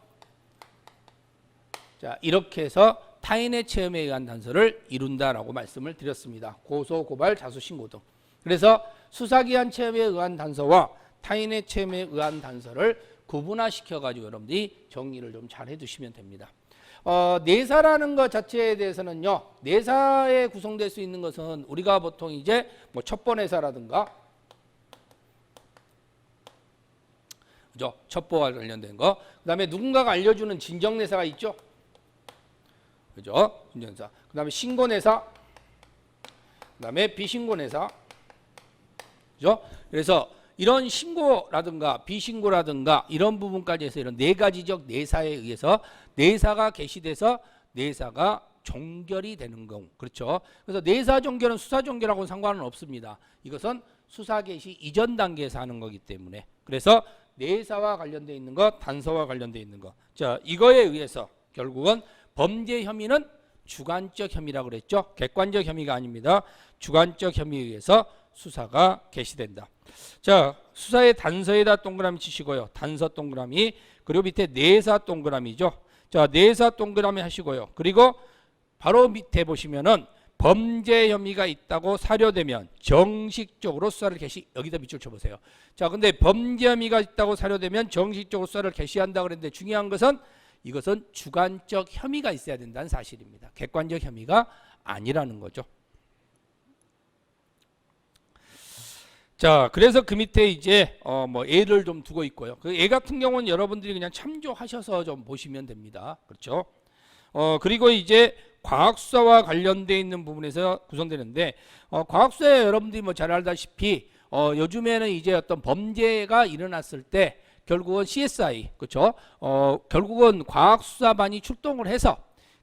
자, 이렇게 해서 타인의 체험에 의한 단서를 이룬다라고 말씀을 드렸습니다. 고소, 고발, 자수, 신고 등. 그래서 수사기관 체험에 의한 단서와 타인의 체험에 의한 단서를 구분화시켜 가지고 여러분들이 정리를 좀 잘 해두시면 됩니다. 내사라는 것 자체에 대해서는요. 내사에 구성될 수 있는 것은 우리가 보통 이제 뭐 첩보 내사라든가 그죠? 첩보와 관련된 거. 그다음에 누군가가 알려주는 진정 내사가 있죠. 그죠? 진정내사. 그다음에 신고 내사. 그다음에 비신고 내사. 그죠? 그래서 이런 신고라든가 비신고라든가 이런 부분까지 해서 이런 네 가지적 내사에 의해서 내사가 개시돼서 내사가 종결이 되는 경우. 그렇죠? 그래서 내사 종결은 수사 종결하고는 상관은 없습니다. 이것은 수사 개시 이전 단계에서 하는 거기 때문에. 그래서 내사와 관련되어 있는 것, 단서와 관련되어 있는 것. 자, 이거에 의해서 결국은 범죄 혐의는 주관적 혐의라고 그랬죠. 객관적 혐의가 아닙니다. 주관적 혐의에 의해서 수사가 개시된다. 자, 수사의 단서에다 동그라미 치시고요. 단서 동그라미. 그리고 밑에 내사 동그라미죠. 자, 내사 동그라미 하시고요. 그리고 바로 밑에 보시면은 범죄 혐의가 있다고 사료되면 정식적으로 수사를 개시. 여기다 밑줄 쳐보세요. 자, 근데 범죄 혐의가 있다고 사료되면 정식적으로 수사를 개시한다 그랬는데 중요한 것은 이것은 주관적 혐의가 있어야 된다는 사실입니다. 객관적 혐의가 아니라는 거죠. 자, 그래서 그 밑에 이제 뭐 예를 좀 두고 있고요. 그 예 같은 경우는 여러분들이 그냥 참조하셔서 좀 보시면 됩니다. 그렇죠? 그리고 이제 과학수사와 관련되어 있는 부분에서 구성되는데 과학수사에 여러분들이 뭐 잘 알다시피 요즘에는 이제 어떤 범죄가 일어났을 때 결국은 CSI, 그렇죠? 결국은 과학수사반이 출동을 해서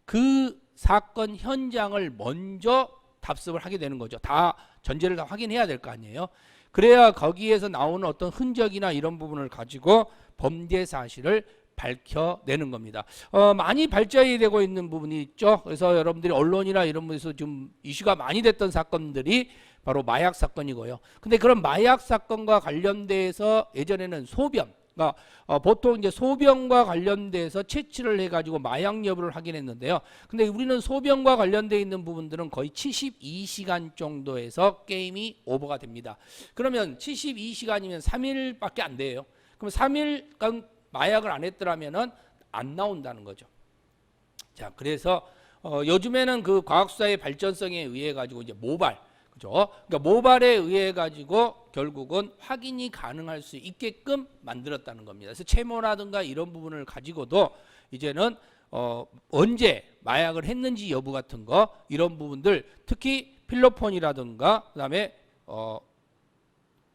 그 사건 현장을 먼저 답습을 하게 되는 거죠. 다 전제를 다 확인해야 될 거 아니에요. 그래야 거기에서 나오는 어떤 흔적이나 이런 부분을 가지고 범죄 사실을 밝혀내는 겁니다. 많이 발전이 되고 있는 부분이 있죠. 그래서 여러분들이 언론이나 이런 곳에서 좀 이슈가 많이 됐던 사건들이 바로 마약 사건이고요. 근데 그런 마약 사건과 관련돼서 예전에는 소변, 그러니까 보통 이제 소변과 관련돼서 채취를 해가지고 마약 여부를 확인했는데요. 근데 우리는 소변과 관련돼 있는 부분들은 거의 72시간 정도에서 게임이 오버가 됩니다. 그러면 72시간이면 3일밖에 안 돼요. 그럼 3일간 마약을 안 했더라면은 안 나온다는 거죠. 자, 그래서 요즘에는 그 과학수사의 발전성에 의해 가지고 이제 모발, 그죠? 그러니까 모발에 의해 가지고 결국은 확인이 가능할 수 있게끔 만들었다는 겁니다. 그래서 채모라든가 이런 부분을 가지고도 이제는 언제 마약을 했는지 여부 같은 거 이런 부분들, 특히 필로폰이라든가 그다음에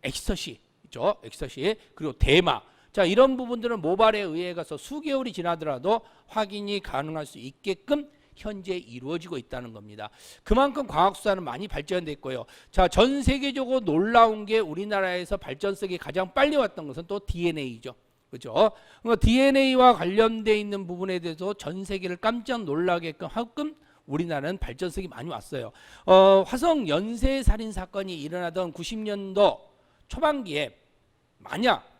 엑스터시, 그죠? 엑스터시, 그리고 대마. 자, 이런 부분들은 모발에 의해 가서 수개월이 지나더라도 확인이 가능할 수 있게끔 현재 이루어지고 있다는 겁니다. 그만큼 과학수사는 많이 발전됐고요. 자, 전 세계적으로 놀라운 게 우리나라에서 발전성이 가장 빨리 왔던 것은 또 DNA죠. 그렇죠? 그러니까 DNA와 관련되어 있는 부분에 대해서 전 세계를 깜짝 놀라게끔 하끔 우리나라는 발전성이 많이 왔어요. 화성 연쇄 살인 사건이 일어나던 90년도 초반기에 만약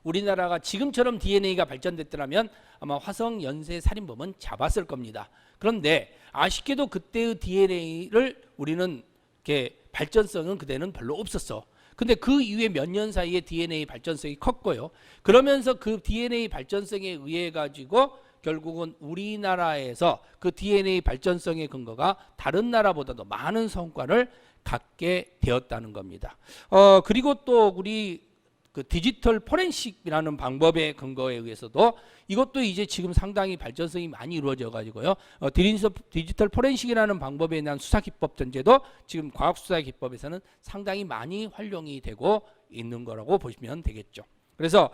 우리나라가 지금처럼 DNA가 발전됐더라면 아마 화성 연쇄 살인범은 잡았을 겁니다. 그런데 아쉽게도 그때의 DNA를 우리는 이렇게 발전성은 그때는 별로 없었어. 근데 그 이후에 몇 년 사이에 DNA 발전성이 컸고요. 그러면서 그 DNA 발전성에 의해 가지고 결국은 우리나라에서 그 DNA 발전성의 근거가 다른 나라보다도 많은 성과를 갖게 되었다는 겁니다. 그리고 또 우리 그 디지털 포렌식이라는 방법의 근거에 의해서도 이것도 이제 지금 상당히 발전성이 많이 이루어져 가지고요. 디지털 포렌식이라는 방법에 대한 수사 기법 전제도 지금 과학 수사 기법에서는 상당히 많이 활용이 되고 있는 거라고 보시면 되겠죠. 그래서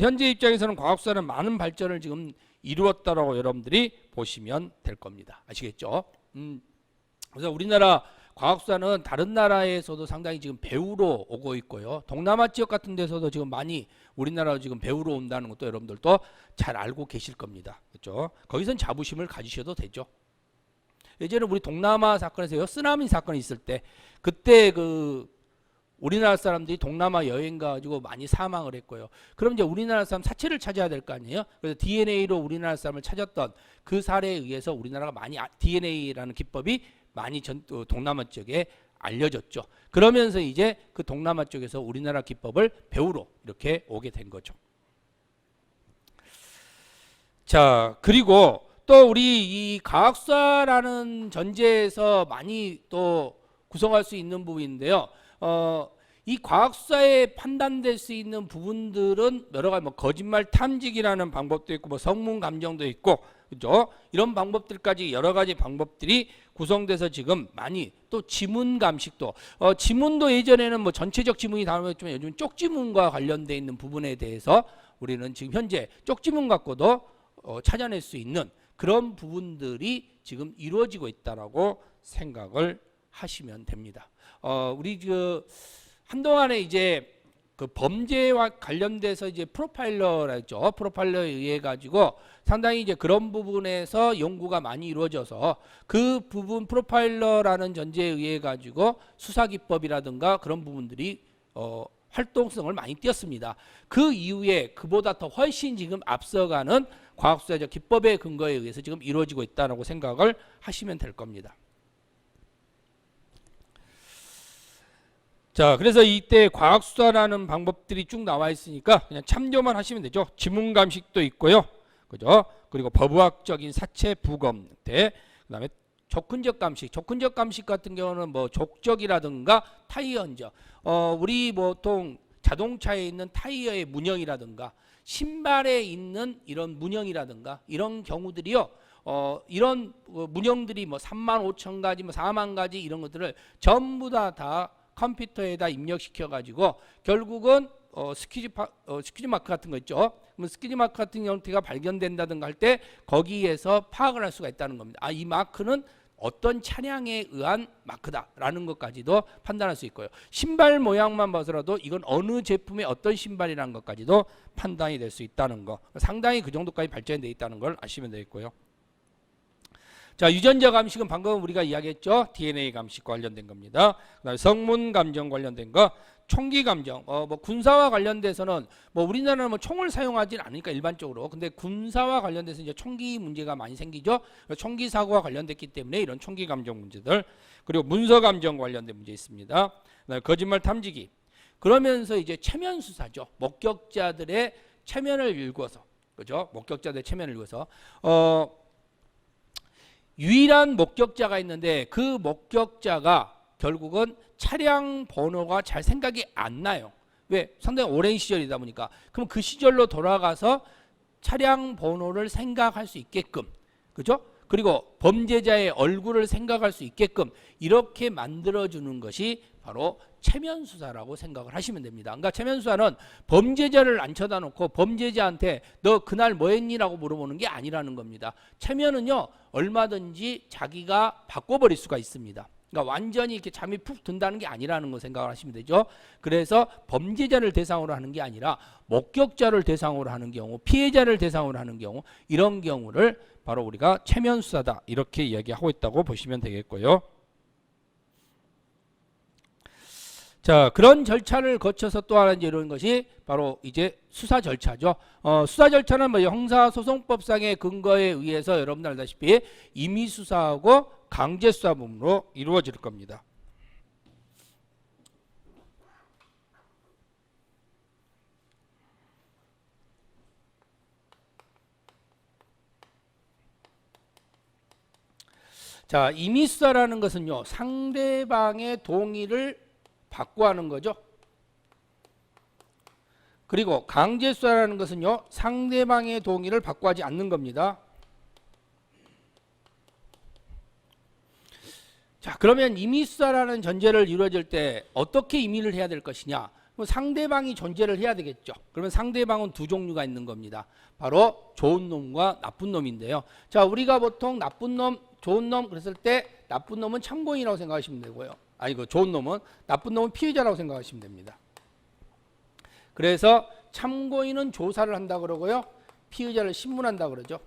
현재 입장에서는 과학 수사는 많은 발전을 지금 이루었다라고 여러분들이 보시면 될 겁니다. 아시겠죠? 그래서 우리나라 과학수사는 다른 나라에서도 상당히 지금 배우러 오고 있고요. 동남아 지역 같은 데서도 지금 많이 우리나라로 지금 배우러 온다는 것도 여러분들도 잘 알고 계실 겁니다. 그렇죠? 거기선 자부심을 가지셔도 되죠. 예전에 우리 동남아 사건에서요, 쓰나미 사건이 있을 때 그때 그 우리나라 사람들이 동남아 여행 가지고 많이 사망을 했고요. 그럼 이제 우리나라 사람 사체를 찾아야 될 거 아니에요? 그래서 DNA로 우리나라 사람을 찾았던 그 사례에 의해서 우리나라가 많이 DNA라는 기법이 많이 동남아 쪽에 알려졌죠. 그러면서 이제 그 동남아 쪽에서 우리나라 기법을 배우러 이렇게 오게 된 거죠. 자, 그리고 또 우리 이 과학수사라는 전제에서 많이 또 구성할 수 있는 부분인데요. 이 과학수사에 판단될 수 있는 부분들은 여러 가지 뭐 거짓말 탐지기라는 방법도 있고 뭐 성문 감정도 있고, 그죠? 이런 방법들까지 여러 가지 방법들이 구성돼서 지금 많이 또 지문 감식도 지문도 예전에는 뭐 전체적 지문이 다르지만 요즘 쪽지문과 관련돼 있는 부분에 대해서 우리는 지금 현재 쪽지문 갖고도 찾아낼 수 있는 그런 부분들이 지금 이루어지고 있다라고 생각을 하시면 됩니다. 우리 그 한동안에 이제 그 범죄와 관련돼서 이제 프로파일러라죠. 프로파일러에 의해 가지고 상당히 이제 그런 부분에서 연구가 많이 이루어져서 그 부분 프로파일러라는 전제에 의해 가지고 수사 기법이라든가 그런 부분들이 활동성을 많이 띄었습니다. 그 이후에 그보다 더 훨씬 지금 앞서가는 과학수사적 기법의 근거에 의해서 지금 이루어지고 있다고 생각을 하시면 될 겁니다. 자, 그래서 이때 과학수사라는 방법들이 쭉 나와 있으니까 그냥 참조만 하시면 되죠. 지문 감식도 있고요. 그죠? 그리고 법의학적인 사체 부검대, 그다음에 족흔적 감식. 족흔적 감식 같은 경우는 뭐 족적이라든가 타이어 흔적. 우리 보통 자동차에 있는 타이어의 문형이라든가 신발에 있는 이런 문형이라든가 이런 경우들이요. 이런 문형들이 뭐 35,000가지, 뭐 4만 가지 이런 것들을 전부 다 컴퓨터에다 입력시켜 가지고 결국은 스퀴즈 마크 같은 거 있죠. 스퀴즈 마크 같은 형태가 발견된다든가 할 때 거기에서 파악을 할 수가 있다는 겁니다. 이 마크는 어떤 차량에 의한 마크다라는 것까지도 판단할 수 있고요. 신발 모양만 봐서라도 이건 어느 제품의 어떤 신발이라는 것까지도 판단이 될 수 있다는 거. 상당히 그 정도까지 발전되어 있다는 걸 아시면 되겠고요. 자, 유전자 감식은 방금 우리가 이야기했죠. DNA 감식과 관련된 겁니다. 그다음에 성문 감정 관련된 거, 총기 감정. 뭐 군사와 관련돼서는 뭐 우리나라는 뭐 총을 사용하진 않으니까 일반적으로. 근데 군사와 관련돼서 이제 총기 문제가 많이 생기죠. 총기 사고와 관련됐기 때문에 이런 총기 감정 문제들. 그리고 문서 감정 관련된 문제 있습니다. 그다음에 거짓말 탐지기. 그러면서 이제 체면 수사죠. 목격자들의 체면을 읽어서, 그죠? 목격자들의 체면을 읽어서 유일한 목격자가 있는데 그 목격자가 결국은 차량 번호가 잘 생각이 안 나요. 왜? 상당히 오랜 시절이다 보니까. 그럼 그 시절로 돌아가서 차량 번호를 생각할 수 있게끔, 그죠? 그리고 범죄자의 얼굴을 생각할 수 있게끔 이렇게 만들어주는 것이 바로 체면 수사라고 생각을 하시면 됩니다. 그러니까 체면 수사는 범죄자를 안 쳐다놓고 범죄자한테 너 그날 뭐 했니라고 물어보는 게 아니라는 겁니다. 체면은요, 얼마든지 자기가 바꿔버릴 수가 있습니다. 그러니까 완전히 이렇게 잠이 푹 든다는 게 아니라는 거 생각을 하시면 되죠. 그래서 범죄자를 대상으로 하는 게 아니라 목격자를 대상으로 하는 경우, 피해자를 대상으로 하는 경우, 이런 경우를 바로 우리가 체면 수사다 이렇게 이야기하고 있다고 보시면 되겠고요. 자, 그런 절차를 거쳐서 또 하나 이런 것이 바로 이제 수사 절차죠. 수사 절차는 뭐 형사소송법상의 근거에 의해서 여러분들 알다시피 임의수사하고 강제수사 부분으로 이루어질 겁니다. 자, 임의수사라는 것은요, 상대방의 동의를 받고 하는 거죠. 그리고 강제수사라는 것은요, 상대방의 동의를 받고 하지 않는 겁니다. 자, 그러면 임의수사라는 전제를 이루어질 때 어떻게 임의를 해야 될 것이냐? 상대방이 존재를 해야 되겠죠. 그러면 상대방은 두 종류가 있는 겁니다. 바로 좋은 놈과 나쁜 놈인데요. 자, 우리가 보통 나쁜 놈, 좋은 놈 그랬을 때 나쁜 놈은 참고인이라고 생각하시면 되고요. 아니고 좋은 놈은, 나쁜 놈은 피해자라고 생각하시면 됩니다. 그래서 참고인은 조사를 한다 그러고요, 피의자를 신문한다 그러죠.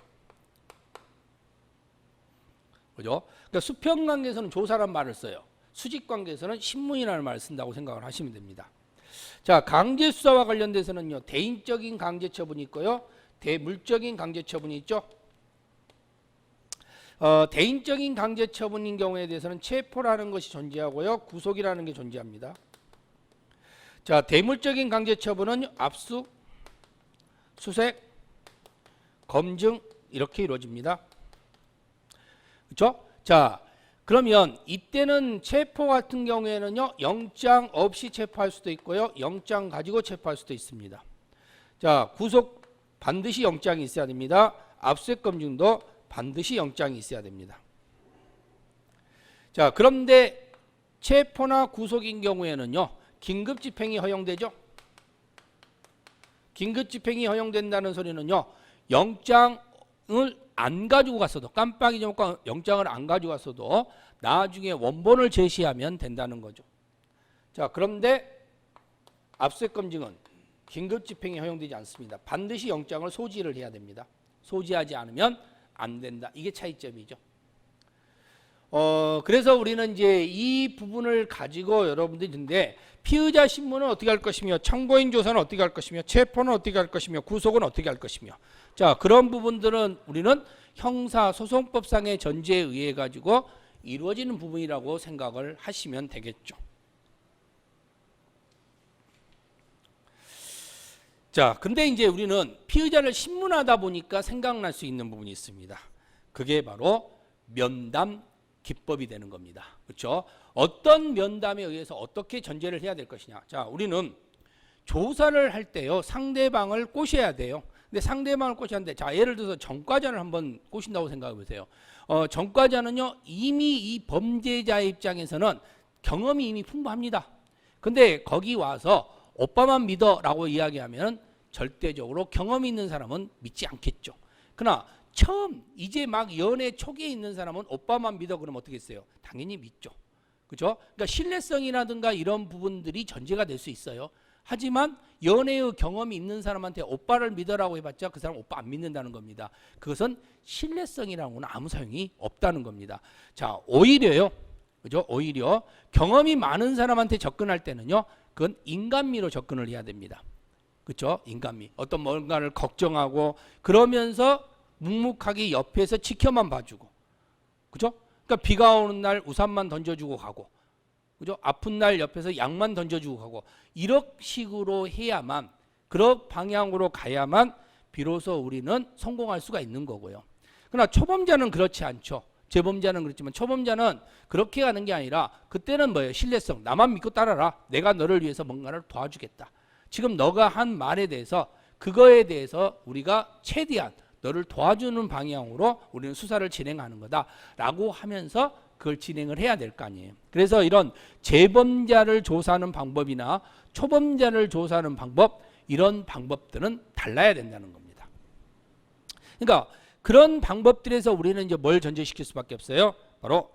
그죠? 그러니까 수평관계에서는 조사란 말을 써요. 수직관계에서는 신문이라는 말을 쓴다고 생각을 하시면 됩니다. 자, 강제수사와 관련돼서는요, 대인적인 강제처분이 있고요, 대물적인 강제처분이 있죠. 대인적인 강제처분인 경우에 대해서는 체포라는 것이 존재하고요, 구속이라는 게 존재합니다. 자, 대물적인 강제처분은 압수, 수색, 검증 이렇게 이루어집니다. 그렇죠? 자, 그러면 이때는 체포 같은 경우에는요, 영장 없이 체포할 수도 있고요, 영장 가지고 체포할 수도 있습니다. 자, 구속 반드시 영장이 있어야 됩니다. 압수수색 검증도 반드시 영장이 있어야 됩니다. 자, 그런데 체포나 구속인 경우에는요, 긴급집행이 허용되죠. 긴급집행이 허용된다는 소리는요, 영장을 안 가지고 갔어도, 깜빡 잊어먹고 영장을 안 가지고 갔어도 나중에 원본을 제시하면 된다는 거죠. 자, 그런데 압수수색 검증은 긴급집행이 허용되지 않습니다. 반드시 영장을 소지를 해야 됩니다. 소지하지 않으면 안 된다. 이게 차이점이죠. 그래서 우리는 이제 이 부분을 가지고 여러분들이 있는데, 피의자 신문은 어떻게 할 것이며, 참고인 조사는 어떻게 할 것이며, 체포는 어떻게 할 것이며, 구속은 어떻게 할 것이며, 자, 그런 부분들은 우리는 형사소송법상의 전제에 의해 가지고 이루어지는 부분이라고 생각을 하시면 되겠죠. 자, 근데 이제 우리는 피의자를 신문하다 보니까 생각날 수 있는 부분이 있습니다. 그게 바로 면담 기법이 되는 겁니다. 그렇죠? 어떤 면담에 의해서 어떻게 전제를 해야 될 것이냐. 자, 우리는 조사를 할 때요, 상대방을 꼬셔야 돼요. 근데 상대방을 꼬셔야 하는데, 자, 예를 들어서 전과자를 한번 꼬신다고 생각해 보세요. 전과자는요, 이미 이 범죄자의 입장에서는 경험이 이미 풍부합니다. 근데 거기 와서 오빠만 믿어라고 이야기하면 절대적으로 경험이 있는 사람은 믿지 않겠죠. 그러나 처음 이제 막 연애 초기에 있는 사람은 오빠만 믿어 그러면 어떻게 했어요? 당연히 믿죠. 그죠? 그러니까 신뢰성이라든가 이런 부분들이 전제가 될 수 있어요. 하지만 연애의 경험이 있는 사람한테 오빠를 믿어라고 해봤자 그 사람 오빠 안 믿는다는 겁니다. 그것은 신뢰성이라는 건 아무 소용이 없다는 겁니다. 자, 오히려요. 그죠? 오히려 경험이 많은 사람한테 접근할 때는요. 그건 인간미로 접근을 해야 됩니다. 그렇죠? 인간미. 어떤 뭔가를 걱정하고 그러면서 묵묵하게 옆에서 지켜만 봐주고. 그죠? 그러니까 비가 오는 날 우산만 던져주고 가고. 그죠? 아픈 날 옆에서 약만 던져주고 가고. 이런 식으로 해야만, 그런 방향으로 가야만 비로소 우리는 성공할 수가 있는 거고요. 그러나 초범자는 그렇지 않죠. 재범자는 그렇지만 초범자는 그렇게 가는 게 아니라 그때는 뭐예요? 신뢰성. 나만 믿고 따라라. 내가 너를 위해서 뭔가를 도와주겠다. 지금 너가 한 말에 대해서 그거에 대해서 우리가 최대한 너를 도와주는 방향으로 우리는 수사를 진행하는 거다라고 하면서 그걸 진행을 해야 될 거 아니에요. 그래서 이런 재범자를 조사하는 방법이나 초범자를 조사하는 방법, 이런 방법들은 달라야 된다는 겁니다. 그러니까 그런 방법들에서 우리는 이제 뭘 전제시킬 수밖에 없어요. 바로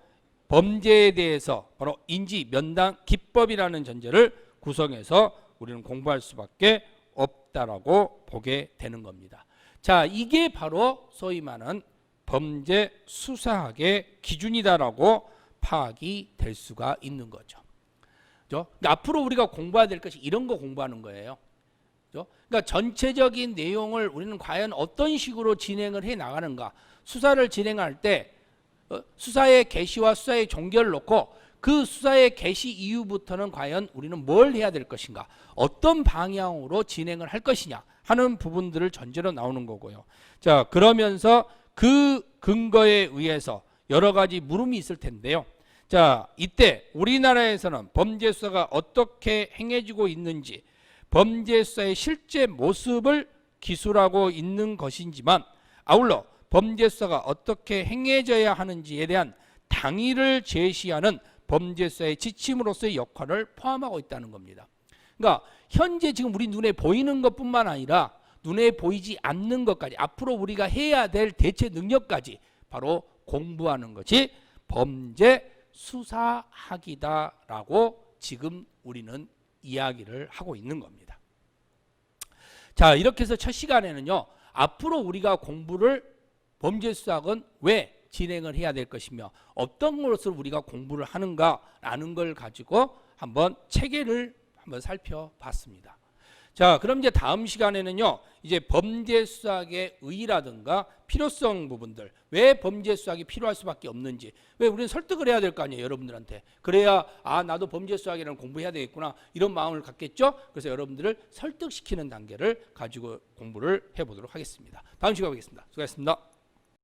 범죄에 대해서 바로 인지, 면담, 기법이라는 전제를 구성해서 우리는 공부할 수밖에 없다라고 보게 되는 겁니다. 자, 이게 바로 소위 말하는 범죄 수사학의 기준이다라고 파악이 될 수가 있는 거죠. 그렇죠? 그러니까 앞으로 우리가 공부해야 될 것이 이런 거 공부하는 거예요. 그렇죠? 그러니까 전체적인 내용을 우리는 과연 어떤 식으로 진행을 해 나가는가. 수사를 진행할 때 수사의 개시와 수사의 종결을 놓고 그 수사의 개시 이후부터는 과연 우리는 뭘 해야 될 것인가, 어떤 방향으로 진행을 할 것이냐 하는 부분들을 전제로 나오는 거고요. 자, 그러면서 그 근거에 의해서 여러 가지 물음이 있을 텐데요. 자, 이때 우리나라에서는 범죄 수사가 어떻게 행해지고 있는지, 범죄 수사의 실제 모습을 기술하고 있는 것인지만 아울러 범죄 수사가 어떻게 행해져야 하는지에 대한 당위를 제시하는 범죄 수사의 지침으로서의 역할을 포함하고 있다는 겁니다. 그러니까 현재 지금 우리 눈에 보이는 것뿐만 아니라 눈에 보이지 않는 것까지, 앞으로 우리가 해야 될 대체 능력까지 바로 공부하는 것이 범죄 수사학이다라고 지금 우리는 이야기를 하고 있는 겁니다. 자, 이렇게 해서 첫 시간에는요, 앞으로 우리가 공부를 범죄 수사학은 왜 진행을 해야 될 것이며 어떤 것을 우리가 공부를 하는가라는 걸 가지고 한번 체계를 한번 살펴봤습니다. 자, 그럼 이제 다음 시간에는요, 이제 범죄 수사학의 의의라든가 필요성 부분들, 왜 범죄 수사학이 필요할 수밖에 없는지, 왜 우리는 설득을 해야 될 거 아니에요, 여러분들한테. 그래야 나도 범죄 수사학이라는 공부해야 되겠구나 이런 마음을 갖겠죠. 그래서 여러분들을 설득시키는 단계를 가지고 공부를 해보도록 하겠습니다. 다음 시간에 뵙겠습니다. 수고하셨습니다.